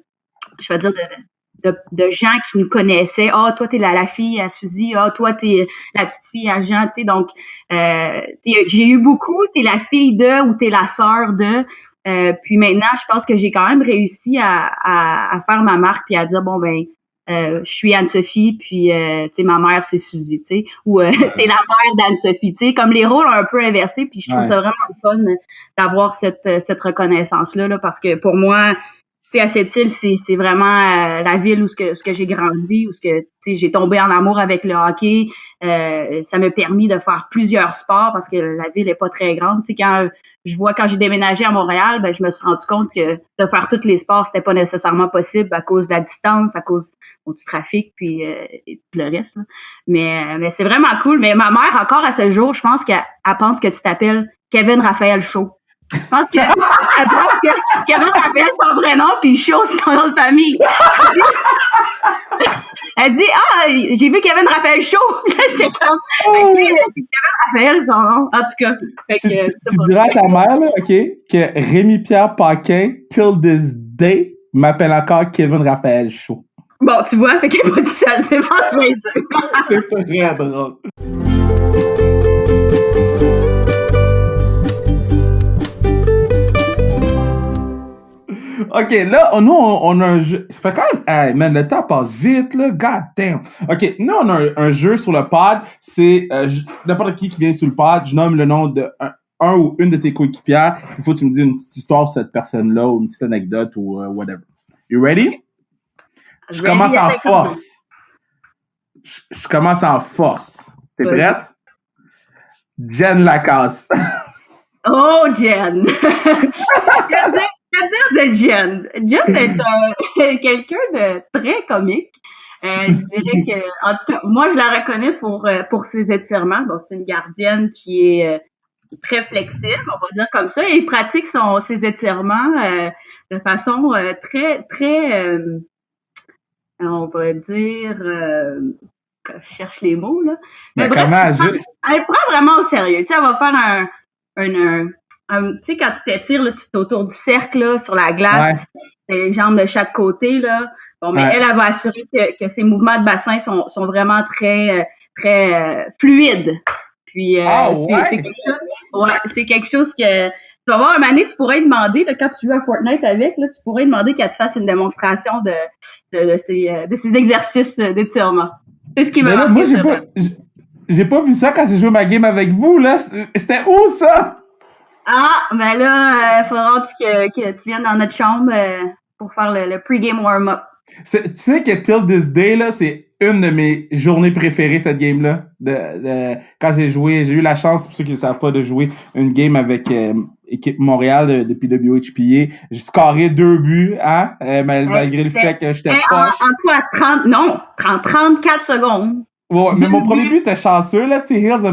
gens qui nous connaissaient. Ah, toi, t'es la fille à Suzy. Ah, toi, t'es la petite fille à Jean. Tu sais, donc, j'ai eu beaucoup. T'es la fille de ou t'es la sœur de. Puis maintenant, je pense que j'ai quand même réussi à faire ma marque puis à dire je suis Anne-Sophie puis ma mère c'est Suzy, tu sais, ou t'es la mère d'Anne-Sophie, tu sais, comme les rôles ont un peu inversés. Puis je trouve ça vraiment fun d'avoir cette reconnaissance là parce que pour moi, tu sais, à cette île, c'est vraiment la ville où ce que j'ai grandi, où ce que j'ai tombé en amour avec le hockey. Ça m'a permis de faire plusieurs sports parce que la ville est pas très grande. Tu sais, quand j'ai déménagé à Montréal, je me suis rendu compte que de faire tous les sports, c'était pas nécessairement possible à cause de la distance, à cause du trafic, puis et tout le reste. Là. Mais c'est vraiment cool. Mais ma mère, encore à ce jour, je pense qu'elle pense que tu t'appelles Kevin Raphaël Shaw. Je pense que Kevin Raphaël, son vrai nom, puis Shaw, c'est ton nom de famille. Elle dit, j'ai vu Kevin Raphaël Shaw. J'étais comme, c'est Kevin Raphaël, son nom. En tout cas. Tu diras à ta mère, là, OK, que Rémi-Pierre Paquin, till this day, m'appelle encore Kevin Raphaël Shaw. Bon, tu vois, fait qu'il n'est pas tout seul. C'est pas ce que je vais dire. C'est très drôle. OK, là, nous, on a un jeu. Ça fait quand même... Hey, man, le temps passe vite, là. God damn. OK, nous, on a un jeu sur le pod. C'est n'importe qui vient sur le pod. Je nomme le nom de un ou une de tes coéquipières. Il faut que tu me dises une petite histoire sur cette personne-là ou une petite anecdote ou whatever. You ready? Je commence en force. Je commence en force. T'es prête? Jen Lacasse. Oh, Jen! De Jen. Jen est quelqu'un de très comique. Je dirais que, en tout cas, moi, je la reconnais pour ses étirements. Bon, c'est une gardienne qui est très flexible, on va dire comme ça, et pratique ses étirements de façon très, très, on va dire, je cherche les mots, là. Mais comment, juste? Elle prend vraiment au sérieux. Tu sais, elle va faire tu sais, quand tu t'étires, là, tu es autour du cercle, là, sur la glace, les jambes de chaque côté, là. Bon, mais elle va assurer que ses mouvements de bassin sont vraiment très, très fluides. Puis, c'est quelque chose que, tu vas voir, un moment donné, tu pourrais demander, là, quand tu joues à Fortnite avec, là, tu pourrais demander qu'elle te fasse une démonstration de ces exercices d'étirement. C'est ce qui m'a marqué. Moi, j'ai pas vu ça quand j'ai joué ma game avec vous, là. C'était où, ça? Ben là, faudra que tu viennes dans notre chambre pour faire le pre-game warm-up. Tu sais que till this day, là, c'est une de mes journées préférées, cette game-là. Quand j'ai eu la chance, pour ceux qui ne savent pas, de jouer une game avec équipe Montréal depuis WHPA. J'ai scoré 2 buts, hein, malgré le fait que j'étais poche. En 34 secondes. Ouais, mais mon premier but était chanceux, là, tu sais, Hills,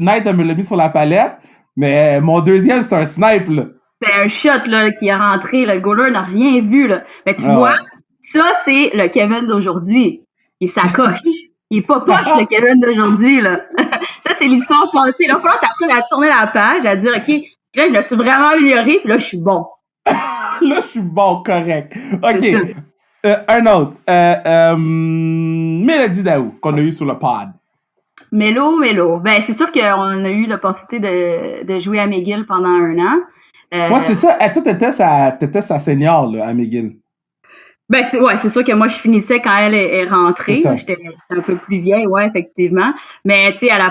Knight me l'a mis sur la palette. Mais mon deuxième, c'est un snipe, là. C'est un shot, là, qui est rentré. Là. Le goaler n'a rien vu, là. Mais tu vois, ça, c'est le Kevin d'aujourd'hui. Il est sa coche. Il est pas poche, le Kevin d'aujourd'hui, là. Ça, c'est l'histoire passée. Là, il va falloir t'apprendre à tourner la page, à dire, OK, là, je me suis vraiment améliorée, puis là, je suis bon. Là, je suis bon, correct. OK. Un autre. Mélodie Daou, qu'on a eu sur le pod. Mélo. Ben, c'est sûr qu'on a eu l'opportunité de jouer à McGill pendant 1 an. Ouais, c'est ça. Toi, t'étais sa senior, là, à McGill. Ben, c'est sûr que moi, je finissais quand elle est rentrée. J'étais un peu plus vieille, ouais, effectivement. Mais, tu sais, elle a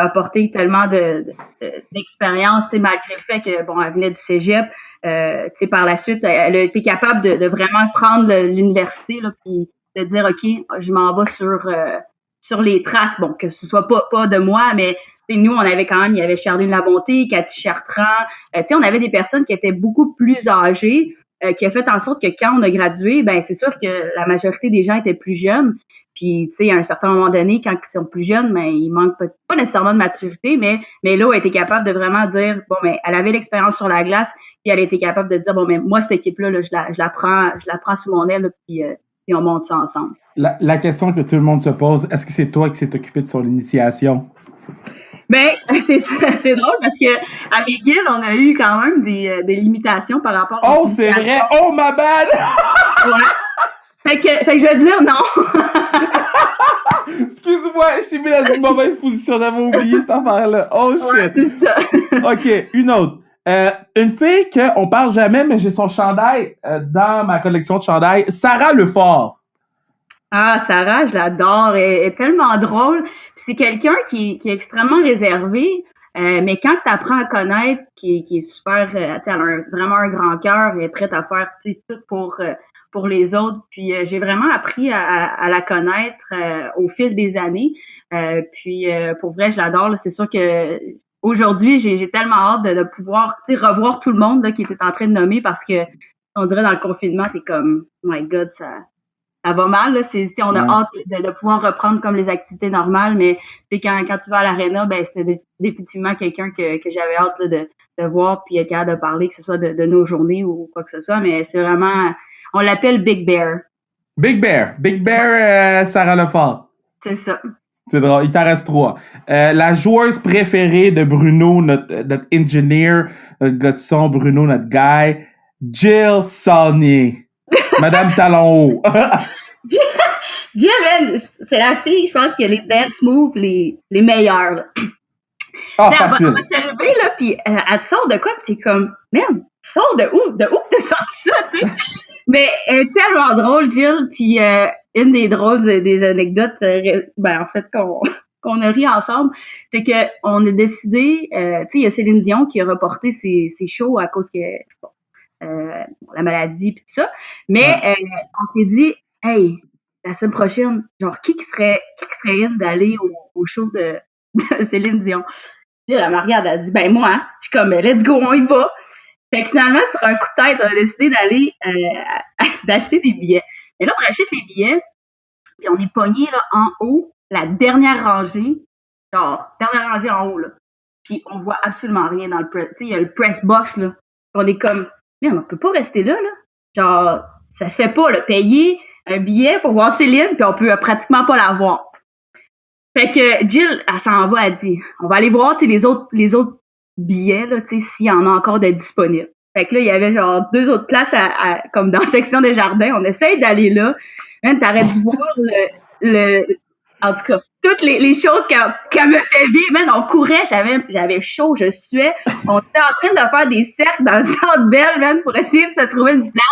apporté tellement d'expérience, tu sais, malgré le fait que, bon, elle venait du cégep. Tu sais, par la suite, elle a été capable de vraiment prendre l'université, là, puis de dire, OK, je m'en vais sur les traces. Bon, que ce soit pas de moi, mais, tu sais, nous, on avait quand même, il y avait Charline Labonté, Cathy Chartrand. Tu sais, on avait des personnes qui étaient beaucoup plus âgées, qui a fait en sorte que quand on a gradué, ben c'est sûr que la majorité des gens étaient plus jeunes. Puis, tu sais, à un certain moment donné, quand ils sont plus jeunes, ben ils manquent pas nécessairement de maturité, mais là, elle était capable de vraiment dire, bon, ben elle avait l'expérience sur la glace, puis elle était capable de dire, bon, ben moi, cette équipe-là, là, je la prends sous mon aile, là, puis on monte ça ensemble. La question que tout le monde se pose, est-ce que c'est toi qui s'est occupé de son initiation? Ben, c'est drôle parce que à McGill, on a eu quand même des limitations par rapport à... Oh, c'est vrai! Oh, my bad! Ouais. Fait que je vais dire non. Excuse-moi, je t'ai mis dans une mauvaise position, j'avais oublié cette affaire-là. Oh, shit! Ouais, c'est ça. OK, une autre. Une fille qu'on parle jamais, mais j'ai son chandail dans ma collection de chandails, Sarah Lefort. Ah, Sarah, je l'adore. Elle est tellement drôle. Puis c'est quelqu'un qui est extrêmement réservé, mais quand tu apprends à connaître, qui est super, tu sais, elle a vraiment un grand cœur, elle est prête à faire tout pour les autres. Puis j'ai vraiment appris à la connaître au fil des années. Puis pour vrai, je l'adore. Là. C'est sûr que aujourd'hui, j'ai tellement hâte de pouvoir revoir tout le monde là, qui était en train de nommer parce que on dirait dans le confinement, t'es comme, oh my God, ça va mal. Là. On a hâte de pouvoir reprendre comme les activités normales, mais quand tu vas à l'aréna, ben c'était définitivement quelqu'un que j'avais hâte là, de voir puis être capable de parler, que ce soit de nos journées ou quoi que ce soit. Mais c'est vraiment, on l'appelle Big Bear. Big Bear, Sarah Lefort. C'est ça. C'est drôle, il t'en reste 3. La joueuse préférée de Bruno, notre engineer, notre gars de son, Bruno, notre guy, Jill Saulnier. Madame Talon Haut. Jill, c'est la fille, je pense, qui a les dance moves les meilleurs. Là. Ah, facile. Elle va s'arriver, là, puis elle te sort de quoi, puis t'es comme, man, tu sors de où? De où t'as sorti ça, tu sais? Mais elle est tellement drôle, Jill, puis une des drôles des anecdotes, en fait, qu'on a ri ensemble, c'est que on a décidé, tu sais, il y a Céline Dion qui a reporté ses shows à cause que la maladie puis tout ça. Mais on s'est dit, hey, la semaine prochaine, genre, qui serait in d'aller au show de Céline Dion? Puis elle me regarde, elle dit, ben moi, je suis comme, let's go, on y va. Fait que finalement, sur un coup de tête, on a décidé d'acheter des billets. Et là, on achète les billets, puis on est pogné là en haut, la dernière rangée en haut, là. Puis on voit absolument rien dans le press. Tu sais, il y a le press box, là. On est comme, mais on peut pas rester là. Genre, ça se fait pas, là. Payer un billet pour voir Céline, puis on peut pratiquement pas la voir. Fait que Jill, elle s'en va, elle dit, on va aller voir, tu sais, les autres billets, là, tu sais, s'il y en a encore de disponibles. Fait que là, il y avait genre 2 autres places comme dans la section des jardins. On essaye d'aller là. Même, t'aurais dû voir en tout cas, toutes les choses qu'elle me fait vivre. Même, on courait, j'avais chaud, je suais. On était en train de faire des cercles dans le Centre Bell, même, pour essayer de se trouver une place.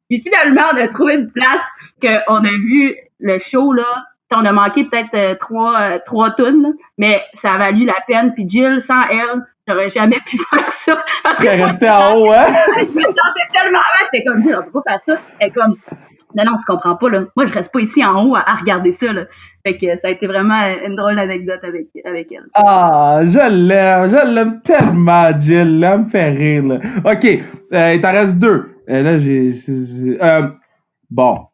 Puis finalement, on a trouvé une place qu'on a vu le show, là. On a manqué peut-être 3 tonnes, mais ça a valu la peine. Puis Jill, sans elle, j'aurais jamais pu faire ça. Parce que resté en haut, hein? Je me sentais tellement mal. J'étais comme, Jill, on peut pas faire ça. Elle est comme, non, tu comprends pas, là. Moi, je reste pas ici en haut à regarder ça, là. Fait que ça a été vraiment une drôle d'anecdote avec elle. Ah, je l'aime tellement, Jill. Elle me fait rire, là. OK, il t'en reste 2. Là, bon.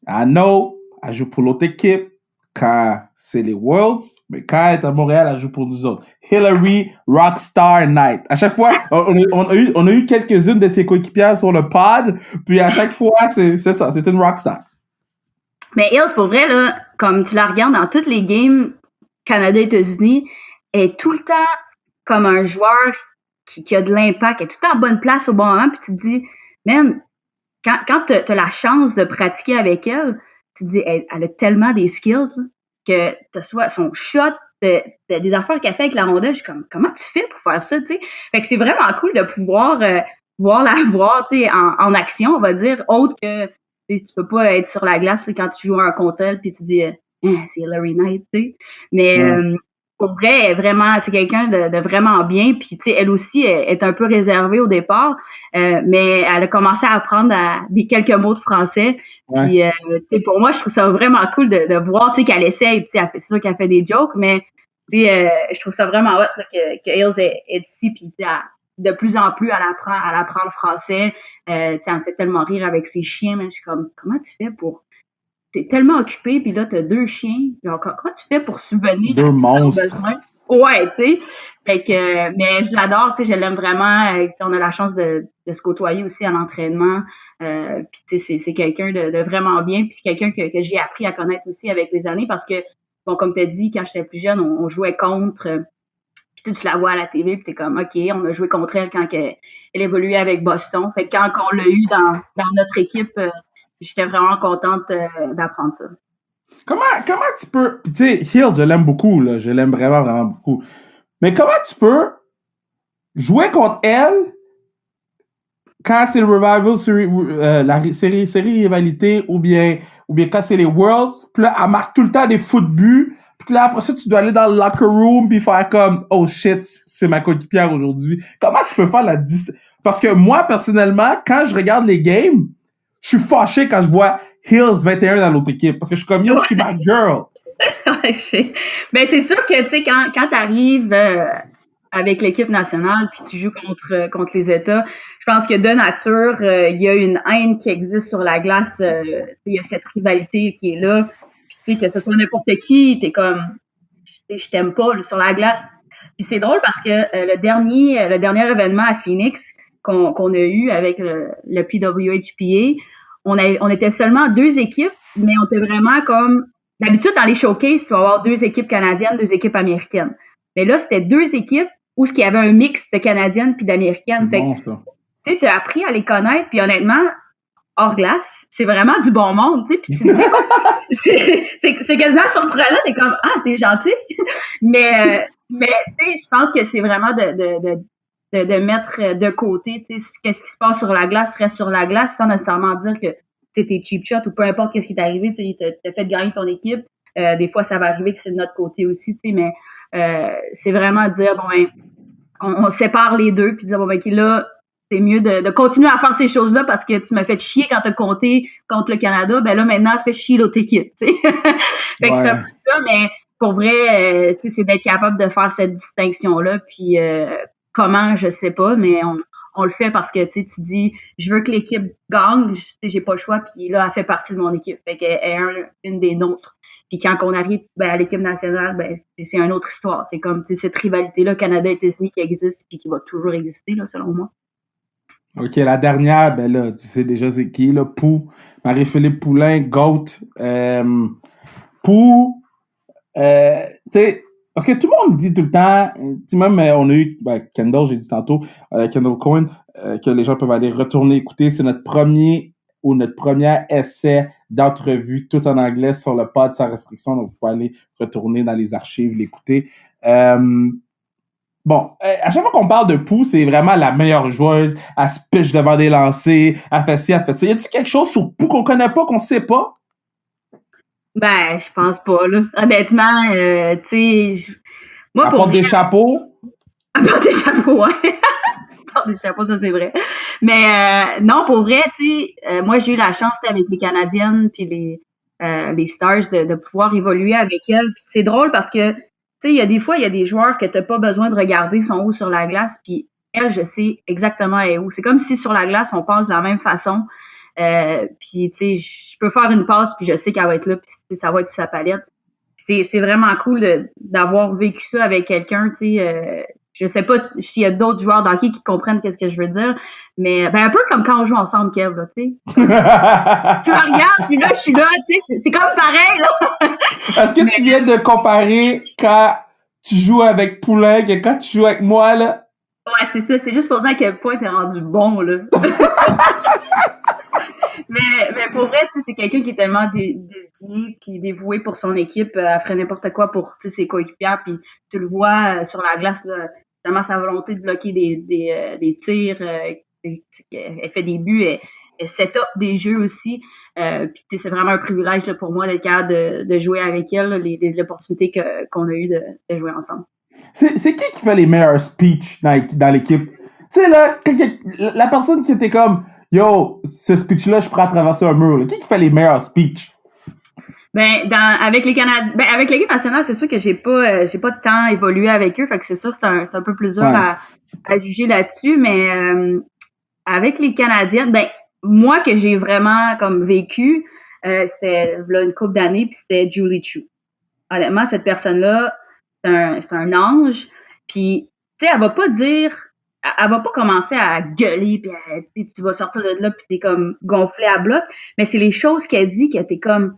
I know, elle joue pour l'autre équipe quand c'est les Worlds, mais quand elle est à Montréal, elle joue pour nous autres. Hillary Rockstar Knight. À chaque fois, on a eu quelques-unes de ses coéquipières sur le pod, puis à chaque fois, c'est ça, c'est une rockstar. Mais Hills, pour vrai, là, comme tu la regardes dans toutes les games, Canada-États-Unis, elle est tout le temps comme un joueur qui a de l'impact, elle est tout le temps à bonne place au bon moment, puis tu te dis, man, quand t'as la chance de pratiquer avec elle, tu te dis, elle a tellement des skills, là, que t'as soit son shot, t'as des affaires qu'elle fait avec la rondelle, je suis comme, comment tu fais pour faire ça, tu sais? Fait que c'est vraiment cool de pouvoir voir la voir, tu sais, en action, on va dire, autre que, tu peux pas être sur la glace là, quand tu joues un contre elle, puis tu dis, c'est Larry Knight, tu sais. Mais pour vrai, vraiment, c'est quelqu'un de vraiment bien. Puis, tu sais, elle aussi est un peu réservée au départ, mais elle a commencé à apprendre quelques mots de français. Ouais. Puis, tu sais, pour moi, je trouve ça vraiment cool de voir, tu sais, qu'elle essaye. Tu sais, c'est sûr qu'elle fait des jokes, mais tu sais, je trouve ça vraiment hot là, que Hills est ici. Puis, de plus en plus, elle apprend le français. Tu sais, elle me fait tellement rire avec ses chiens. Mais je suis comme, comment tu fais pour t'es tellement occupé, puis là, t'as 2 chiens. Genre, comment tu fais pour subvenir à 2 tous leurs monstres. besoins? Ouais, tu sais. Fait que, mais je l'adore, tu sais, je l'aime vraiment. On a la chance de se côtoyer aussi à l'entraînement. Puis, tu sais, c'est quelqu'un de vraiment bien. Puis, c'est quelqu'un que j'ai appris à connaître aussi avec les années parce que, bon, comme tu as dit, quand j'étais plus jeune, on jouait contre. Puis, tu la vois à la TV, puis t'es comme, OK, on a joué contre elle quand elle évoluait avec Boston. Fait que quand on l'a eu dans notre équipe, j'étais vraiment contente d'apprendre ça. Comment tu peux... Puis tu sais, Hills, je l'aime beaucoup, là. Je l'aime vraiment, vraiment beaucoup. Mais comment tu peux jouer contre elle quand c'est le Revival série, la série rivalité ou bien quand c'est les Worlds, puis là, elle marque tout le temps des foot buts, puis là, après ça, tu dois aller dans le locker room puis faire comme, oh shit, c'est ma coéquipière aujourd'hui. Comment tu peux faire la Parce que moi, personnellement, quand je regarde les games, je suis fâché quand je vois Hills 21 dans l'autre équipe, parce que je suis comme, yo, je suis ma girl. Ben, c'est sûr que, tu sais, quand t'arrives avec l'équipe nationale puis tu joues contre les États, je pense que de nature, il y a une haine qui existe sur la glace. Il y a cette rivalité qui est là. Puis, tu sais, que ce soit n'importe qui, t'es comme, je t'aime pas là, sur la glace. Puis c'est drôle parce que le dernier événement à Phoenix qu'on a eu avec le PWHPA, on était seulement 2 équipes, mais on était vraiment comme d'habitude dans les showcases, tu vas avoir 2 équipes canadiennes, 2 équipes américaines. Mais là, c'était 2 équipes où il y avait un mix de canadiennes puis d'américaines. C'est bon, ça. Tu sais, t'as appris à les connaître, puis honnêtement, hors glace, c'est vraiment du bon monde, tu sais, puis tu te dis, c'est quasiment surprenant, t'es comme, t'es gentil, mais tu sais, je pense que c'est vraiment de mettre de côté, tu sais, qu'est-ce qui se passe sur la glace reste sur la glace, sans nécessairement dire que, tu sais, t'es cheap shot ou peu importe qu'est-ce qui t'est arrivé, tu sais, t'as fait gagner ton équipe, des fois, ça va arriver que c'est de notre côté aussi, tu sais, mais c'est vraiment dire, bon, ben, on sépare les deux, puis dire, bon, ben, OK, là, c'est mieux de continuer à faire ces choses-là parce que tu m'as fait chier quand t'as compté contre le Canada. Ben là, maintenant, fais chier l'autre équipe, tu sais. Fait que c'est un peu ça, mais pour vrai, tu sais, c'est d'être capable de faire cette distinction-là. Puis comment, je sais pas, mais on le fait parce que, tu sais, tu dis, je veux que l'équipe gagne, j'ai pas le choix, puis là, elle fait partie de mon équipe. Fait qu'elle est une des nôtres. Puis quand on arrive à l'équipe nationale, ben c'est une autre histoire. C'est comme cette rivalité-là, Canada-États-Unis, qui existe puis qui va toujours exister, là, selon moi. OK, la dernière, ben là, tu sais déjà c'est qui, là, Pou, Marie-Philippe Poulain, GOAT. Pou, tu sais, parce que tout le monde dit tout le temps, tu sais, même on a eu, Kendall, j'ai dit tantôt, Kendall Coyne, que les gens peuvent aller retourner écouter, c'est notre premier essai d'entrevue tout en anglais sur le pod sans restriction, donc vous pouvez aller retourner dans les archives, l'écouter. Bon, à chaque fois qu'on parle de Pou, c'est vraiment la meilleure joueuse. Elle se piche devant des lancers. Elle fait ci, elle fait ça. Y a-t-il quelque chose sur Pou qu'on connaît pas, qu'on sait pas? Ben, je pense pas, là. Honnêtement, tu sais... Moi, elle porte des chapeaux. Elle porte des chapeaux, ouais. Elle porte des chapeaux, ça, c'est vrai. Mais non, pour vrai, tu sais, moi, j'ai eu la chance, avec les Canadiennes puis les Stars de pouvoir évoluer avec elles. Puis c'est drôle parce que tu sais, il y a des fois, il y a des joueurs que t'as pas besoin de regarder son haut sur la glace, puis elle, je sais exactement elle est où. C'est comme si sur la glace, on passe de la même façon. Puis, tu sais, je peux faire une passe, puis je sais qu'elle va être là, puis ça va être sur sa palette. C'est vraiment cool d'avoir vécu ça avec quelqu'un, tu sais, je sais pas s'il y a d'autres joueurs d'hockey qui comprennent qu'est-ce que je veux dire, mais un peu comme quand on joue ensemble, Kev, là, tu sais. Tu me regardes, puis là, je suis là, tu sais, c'est comme pareil, là. Est-ce que tu viens de comparer quand tu joues avec Poulain que quand tu joues avec moi, là? Ouais, c'est ça, c'est juste pour dire à quel point t'es rendu bon, là. Mais pour vrai, tu sais, c'est quelqu'un qui est tellement dédié puis dévoué pour son équipe, elle ferait n'importe quoi pour ses coéquipiers, puis tu le vois sur la glace, là, tellement sa volonté de bloquer des tirs, elle fait des buts, elle set up des jeux aussi, puis c'est vraiment un privilège là, pour moi d'être capable de jouer avec elle, là, les opportunités qu'on a eues de jouer ensemble. C'est qui fait les meilleurs speeches dans l'équipe? Tu sais, là, la personne qui était comme yo, ce speech-là, je suis prêt à traverser un mur. Là. Qui fait les meilleurs speeches? Avec les Canadiens, avec l'équipe nationale, c'est sûr que j'ai pas de temps évolué avec eux, fait que c'est sûr que c'est un peu plus dur à juger là-dessus, mais avec les Canadiennes, moi que j'ai vraiment comme vécu, c'était là une couple d'années, puis c'était Julie Chu. Honnêtement, cette personne-là, c'est un ange, puis tu sais, elle va pas commencer à gueuler puis tu vas sortir de là puis t'es comme gonflé à bloc, mais c'est les choses qu'elle dit que t'es comme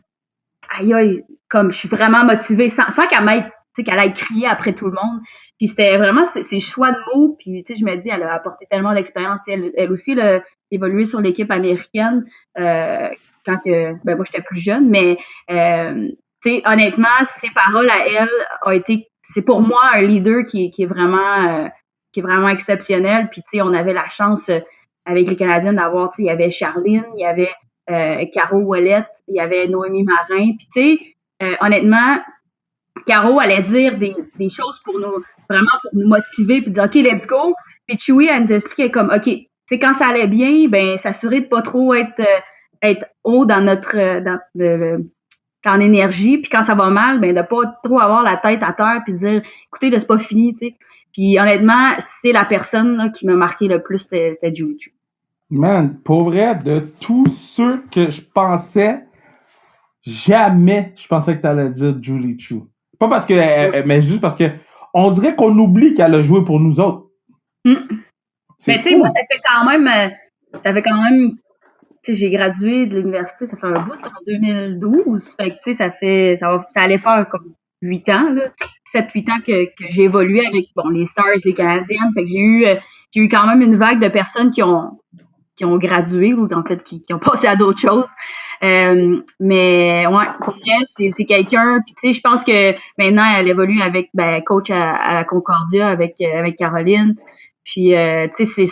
aïe comme je suis vraiment motivée sans qu'elle m'aille, tu sais, qu'elle aille crier après tout le monde. Puis c'était vraiment ses choix de mots, puis tu sais, je me dis elle a apporté tellement d'expérience, elle aussi elle a évolué sur l'équipe américaine quand moi j'étais plus jeune, mais tu sais, honnêtement, ses paroles à elle ont été, c'est pour moi un leader qui est vraiment exceptionnel. Puis, tu sais, on avait la chance avec les Canadiens d'avoir, tu sais, il y avait Charline, il y avait Caro Ouellette, il y avait Noémie Marin. Puis, tu sais, honnêtement, Caro allait dire des choses vraiment pour nous motiver, puis dire, OK, let's go. Puis Chewie, elle nous expliquait comme, OK, tu sais, quand ça allait bien, s'assurer de pas trop être haut dans en énergie, puis quand ça va mal, de pas trop avoir la tête à terre, puis dire, écoutez, là, c'est pas fini, tu sais. Puis honnêtement, c'est la personne là, qui m'a marqué le plus, c'était Julie Chu. Man, pour vrai, de tous ceux que je pensais, jamais je pensais que t'allais dire Julie Chu. Pas parce que, mais juste parce que on dirait qu'on oublie qu'elle a joué pour nous autres. Mais tu sais, moi, ça fait quand même, tu sais, j'ai gradué de l'université, ça fait un bout, en 2012. Fait que, tu sais, ça allait faire comme 8 ans, là. 7-8 ans que j'ai évolué avec, les Stars, les Canadiennes. Fait que j'ai eu quand même une vague de personnes qui ont gradué ou en fait qui ont passé à d'autres choses. Mais ouais, pour vrai, c'est quelqu'un. Puis tu sais, je pense que maintenant elle évolue avec coach à Concordia avec Caroline. Puis tu sais,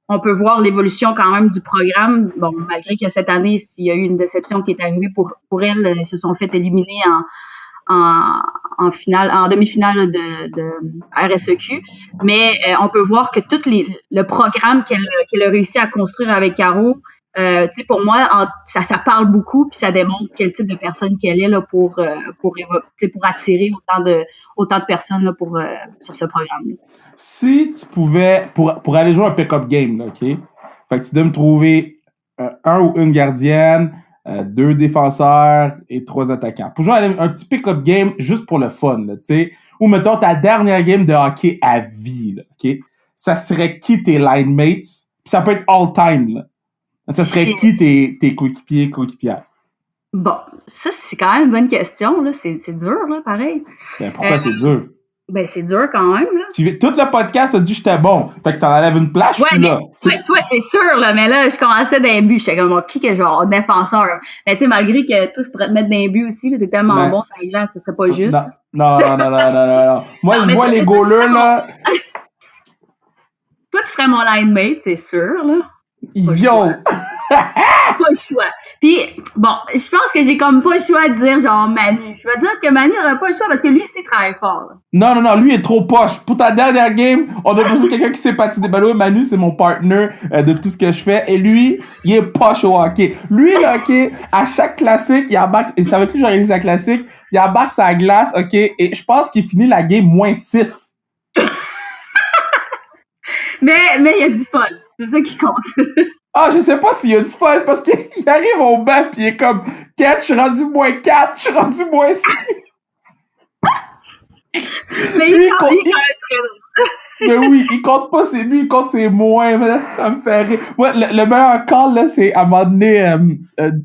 on peut voir l'évolution quand même du programme. Bon, malgré que cette année, s'il y a eu une déception qui est arrivée pour elle, elles se sont fait éliminer en finale, en demi-finale de RSEQ, mais on peut voir que tout le programme qu'elle a réussi à construire avec Caro, tu sais, pour moi, ça parle beaucoup, puis ça démontre quel type de personne qu'elle est là pour attirer autant de personnes là sur ce programme-là. Si tu pouvais, pour aller jouer un pick-up game, là, OK? Fait que tu dois me trouver un ou une gardienne, 2 défenseurs et 3 attaquants. Pour jouer un petit pick-up game juste pour le fun, tu sais, ou mettons ta dernière game de hockey à vie, là, OK? Ça serait qui tes line mates? Puis ça peut être all-time, là. Ça serait qui tes coéquipières? Bon, ça, c'est quand même une bonne question, là. C'est dur, là, pareil. Pourquoi c'est dur? C'est dur quand même, là. Tout le podcast a dit que j'étais bon. Fait que t'en enlèves une place, je suis là. Toi, c'est sûr, là, mais là, je commençais d'un but. J'étais comme, qui que genre défenseur? Mais tu sais, malgré que toi, je pourrais te mettre d'un but aussi, là, t'es tellement bon, ça glace, ce serait pas juste. Non. Moi, je vois les goalers, là. Toi, tu serais mon line mate, c'est sûr, là. Yo! Pas le choix. Puis, bon, je pense que j'ai comme pas le choix de dire genre Manu. Je vais dire que Manu n'aurait pas le choix parce que lui aussi travaille fort. Là. Non, lui il est trop poche. Pour ta dernière game, on a besoin de quelqu'un qui sait patiner. Ben oui, Manu, c'est mon partner de tout ce que je fais. Et lui, il est poche au hockey. Lui, le hockey, à chaque classique, il embarque, et c'est avec lui que j'organise la classique, il embarque sa glace, OK, et je pense qu'il finit la game -6. mais il y a du fun. C'est ça qui compte. Je sais pas s'il y a du fun parce qu'il arrive au banc pis il est comme 4, je suis rendu -4, je suis rendu -6. Mais il est quand même très drôle. Mais oui, il compte pas ses buts, il compte ses moins. Mais là, ça me fait rire. Moi, le meilleur call, là, c'est à un moment donné,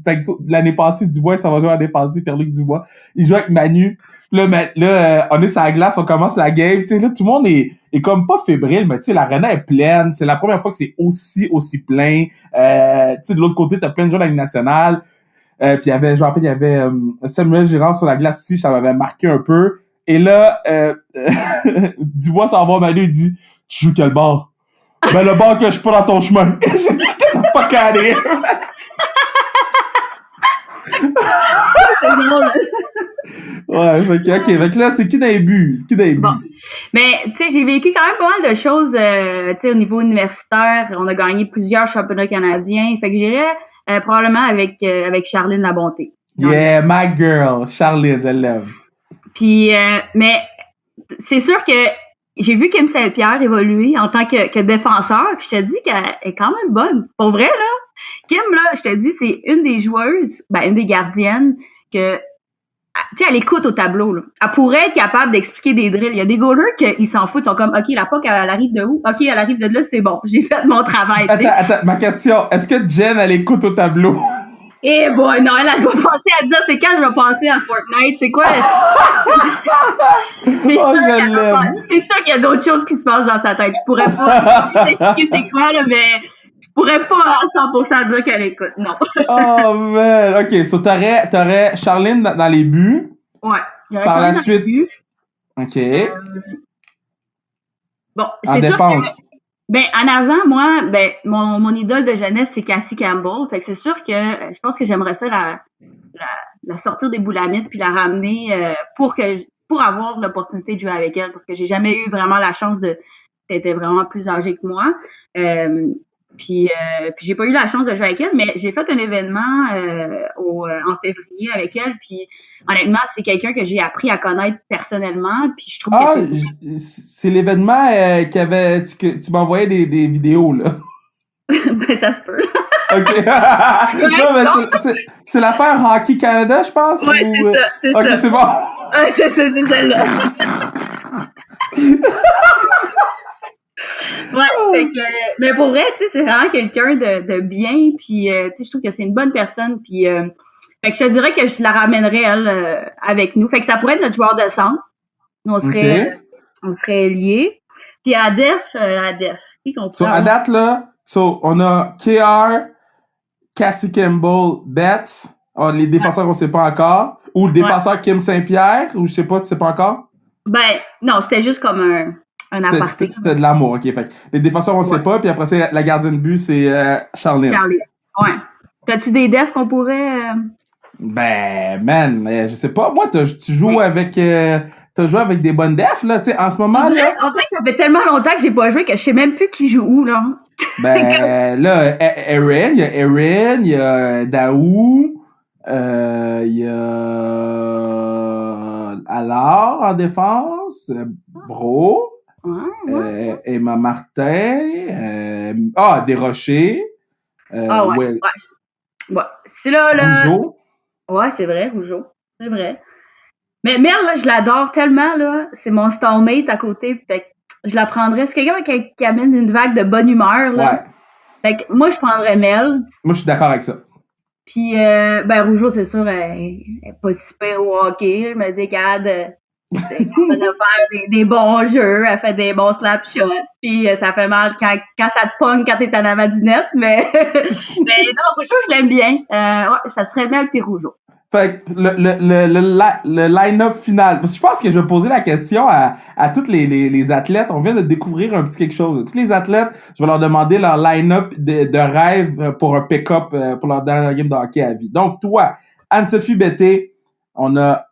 fait que, l'année passée, Dubois, ça va jouer à défensive, Pierre-Luc Dubois. Il joue avec Manu. Là, on est sur la glace, on commence la game. Tu sais, là, tout le monde est comme pas fébrile, mais tu sais, l'arena est pleine. C'est la première fois que c'est aussi plein. Tu sais, de l'autre côté, t'as plein de gens de la Ligue nationale. Puis je me rappelle, il y avait Samuel Girard sur la glace aussi, ça m'avait marqué un peu. Et là, Dubois s'en va, Manu, il dit « Tu joues quel bord? » « Ben, le bord que je suis pas dans ton chemin. » J'ai dit « Get the fuck out of here! » C'est drôle. Ouais, fait que là, c'est qui dans les buts? Bon. Mais, tu sais, j'ai vécu quand même pas mal de choses, tu sais, au niveau universitaire. On a gagné plusieurs championnats canadiens. Fait que j'irais probablement avec Charline Labonté. Yeah, my girl. Charline, je l'aime. Puis, mais c'est sûr que j'ai vu Kim Saint-Pierre évoluer en tant que défenseur, puis je te dis qu'elle est quand même bonne. Pour vrai, là, Kim, là, je te dis, c'est une des joueuses, une des gardiennes que, tu sais, elle écoute au tableau, là. Elle pourrait être capable d'expliquer des drills. Il y a des goalers qui s'en foutent, ils sont comme, OK, la puck, elle arrive de où? OK, elle arrive de là, c'est bon, j'ai fait mon travail. Attends, ma question, est-ce que Jen, elle écoute au tableau? Eh boy, non, elle doit penser à dire, c'est quand je vais penser à Fortnite, c'est quoi? C'est sûr qu'il y a d'autres choses qui se passent dans sa tête. Je pourrais pas expliquer c'est quoi, là, mais je pourrais pas à 100% dire qu'elle écoute, non. Oh man, ok, so t'aurais Charline dans les buts. Ouais. Par la suite. Ok. Bon, en c'est défense. Sûr que, en avant, moi, mon idole de jeunesse, c'est Cassie Campbell. Fait que c'est sûr que je pense que j'aimerais ça la sortir des boulamites puis la ramener pour avoir l'opportunité de jouer avec elle, parce que j'ai jamais eu vraiment la chance de. C'était vraiment plus âgée que moi. Puis j'ai pas eu la chance de jouer avec elle, mais j'ai fait un événement en février avec elle, puis honnêtement, c'est quelqu'un que j'ai appris à connaître personnellement, puis je trouve que c'est l'événement que tu m'envoyais des vidéos, là. Ça se peut. OK. Non, mais c'est l'affaire Hockey Canada, je pense? Ouais, c'est ça. OK, c'est bon. C'est celle-là. Ouais, fait que, mais pour vrai, tu sais, c'est vraiment quelqu'un de bien, puis tu sais, je trouve que c'est une bonne personne, puis fait que je te dirais que je la ramènerais elle avec nous. Fait que ça pourrait être notre joueur de centre. On serait liés. Puis à Def, à date là, on a KR, Cassie Campbell, Betts. Les défenseurs on sait pas encore, ou le défenseur Kim Saint-Pierre, ou je sais pas, tu sais pas encore. Non, c'était juste comme un aparté. C'était de l'amour, ok. Fait que les défenseurs, on sait pas, puis après ça, la gardienne de but, c'est Charline. Ouais. T'as-tu des defs qu'on pourrait. Man, je sais pas. Moi, tu joues avec. T'as joué avec des bonnes defs, là, tu sais, en ce moment, on dirait que ça fait tellement longtemps que j'ai pas joué que je sais même plus qui joue où, là. Là, il y a Erin, il y a Daou, il y a Allard en défense, Bro. Emma Martin, Desrochers. Ouais. C'est là. Rougeau. Ouais, c'est vrai, Rougeau. C'est vrai. Mais Mel, là, je l'adore tellement, là. C'est mon stallmate à côté. Fait que je la prendrais. C'est quelqu'un qui amène une vague de bonne humeur, là. Ouais. Fait que moi, je prendrais Mel. Moi, je suis d'accord avec ça. Puis, Rougeau, c'est sûr, elle est pas si pire au hockey. Je me dis, regarde. Elle a faire des bons jeux, elle fait des bons slap shots, puis ça fait mal quand ça te pogne quand t'es en avant du net, mais non, Rougeau, je l'aime bien. Ouais, ça serait Mel puis Rougeau. Fait que le line-up final, parce que je pense que je vais poser la question à tous les athlètes. On vient de découvrir un petit quelque chose. Tous les athlètes, je vais leur demander leur line-up de rêve pour un pick-up pour leur dernier game de hockey à vie. Donc, toi, Anne-Sophie Betté, on a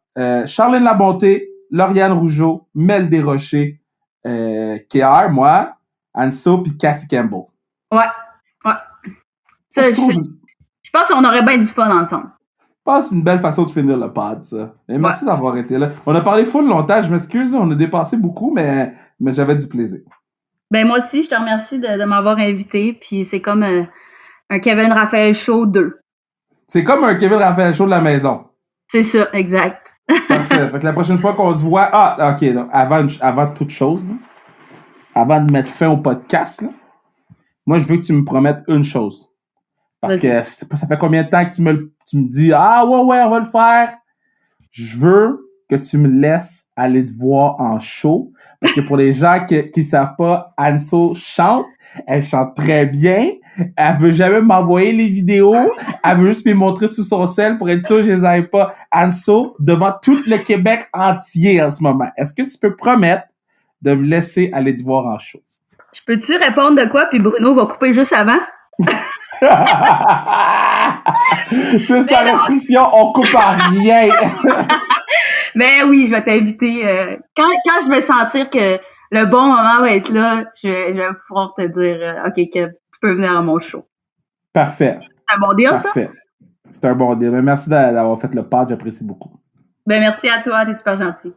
Charline Labonté, Lauriane Rougeau, Mel Desrochers, KR, moi, Anso, puis Cassie Campbell. Ouais. Ça, je pense qu'on aurait bien du fun ensemble. Je pense que c'est une belle façon de finir le pod, ça. Et merci d'avoir été là. On a parlé full longtemps, je m'excuse, on a dépassé beaucoup, mais j'avais du plaisir. Moi aussi, je te remercie de m'avoir invité, puis c'est comme un Kevin Raphaël Show 2. C'est comme un Kevin Raphaël Show de la maison. C'est ça, exact. Parfait. Fait que la prochaine fois qu'on se voit... OK, donc, avant toute chose, là. avant de mettre fin au podcast, là, moi, je veux que tu me promettes une chose. Parce que ça fait combien de temps que tu me dis « Ah, ouais, on va le faire. » Je veux que tu me laisses aller te voir en show. Parce que pour les gens qui savent pas, Anso chante. Elle chante très bien. Elle veut jamais m'envoyer les vidéos. Elle veut juste me montrer sur son sel pour être sûr que je les aille pas. Anso, devant tout le Québec entier en ce moment. Est-ce que tu peux promettre de me laisser aller te voir en show? Je peux-tu répondre de quoi, puis Bruno va couper juste avant? C'est sa restriction, on coupe à rien. Ben oui, je vais t'inviter. Quand je vais sentir que le bon moment va être là, je vais pouvoir te dire OK, Kev, tu peux venir à mon show. Parfait. C'est un bon deal, Parfait. C'est un bon deal. Mais merci d'avoir fait le pod, j'apprécie beaucoup. Ben merci à toi, t'es super gentil.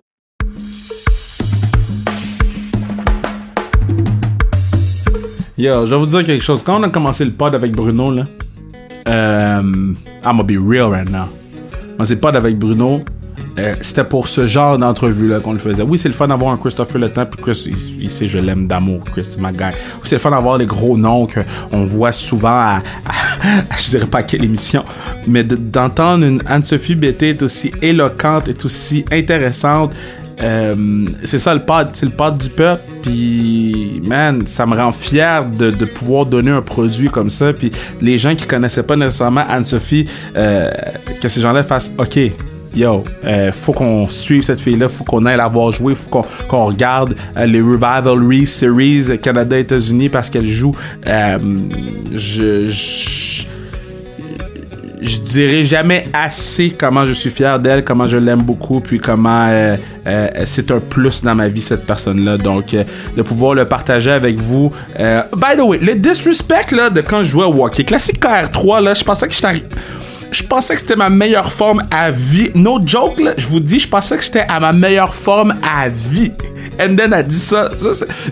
Yo, je vais vous dire quelque chose. Quand on a commencé le pod avec Bruno, là, I'm gonna be real right now. Moi, c'est le pod avec Bruno. C'était pour ce genre d'entrevue-là qu'on le faisait. Oui, c'est le fun d'avoir un Christopher Le Temps, puis Chris, il sait, je l'aime d'amour, Chris, c'est ma guy. Oui, c'est le fun d'avoir les gros noms qu'on voit souvent je dirais pas à quelle émission, mais d'entendre une Anne-Sophie Bété est aussi éloquente, est aussi intéressante. C'est ça le pod, c'est le pod du peuple, puis man, ça me rend fier de pouvoir donner un produit comme ça, puis les gens qui connaissaient pas nécessairement Anne-Sophie, que ces gens-là fassent OK, yo, faut qu'on suive cette fille-là, faut qu'on aille la voir jouer, faut qu'on regarde les Rivalry Series Canada-États-Unis parce qu'elle joue. Je dirais jamais assez comment je suis fier d'elle, comment je l'aime beaucoup, puis comment c'est un plus dans ma vie, cette personne-là. Donc, de pouvoir le partager avec vous. By the way, le disrespect là, de quand je jouais au hockey, classique KR3, là, je pensais que c'était ma meilleure forme à vie. No joke, là, je vous dis, je pensais que j'étais à ma meilleure forme à vie. And then a dit ça.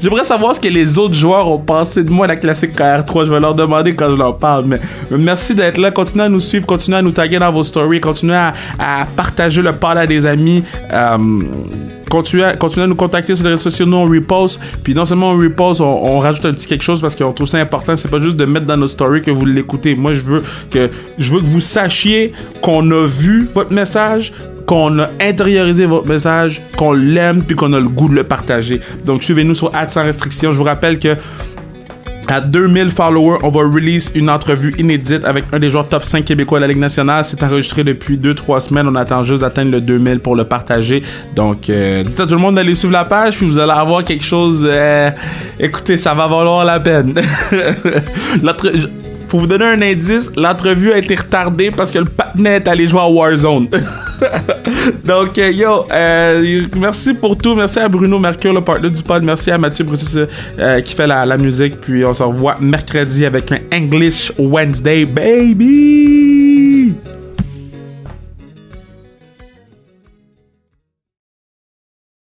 J'aimerais savoir ce que les autres joueurs ont pensé de moi à la classique KR3. Je vais leur demander quand je leur parle. Mais merci d'être là. Continuez à nous suivre, continuez à nous taguer dans vos stories, continuez à partager le pod à des amis. Continuez à nous contacter sur les réseaux sociaux. Nous, on repost. Puis non seulement on repost, on rajoute un petit quelque chose parce qu'on trouve ça important. C'est pas juste de mettre dans notre story que vous l'écoutez. Moi, je veux que vous sachiez qu'on a vu votre message, qu'on a intériorisé votre message, qu'on l'aime, puis qu'on a le goût de le partager. Donc, suivez-nous sur @sans-restriction. Je vous rappelle que à 2000 followers, on va release une entrevue inédite avec un des joueurs top 5 québécois à la Ligue nationale. C'est enregistré depuis 2-3 semaines. On attend juste d'atteindre le 2000 pour le partager. Donc, dites à tout le monde d'aller suivre la page, puis vous allez avoir quelque chose... écoutez, ça va valoir la peine. Pour vous donner un indice, l'entrevue a été retardée parce que le patinet est allé jouer à Warzone. Donc, merci pour tout. Merci à Bruno Mercure, le partenaire du pod. Merci à Mathieu Brutus qui fait la musique. Puis on se revoit mercredi avec un English Wednesday, baby!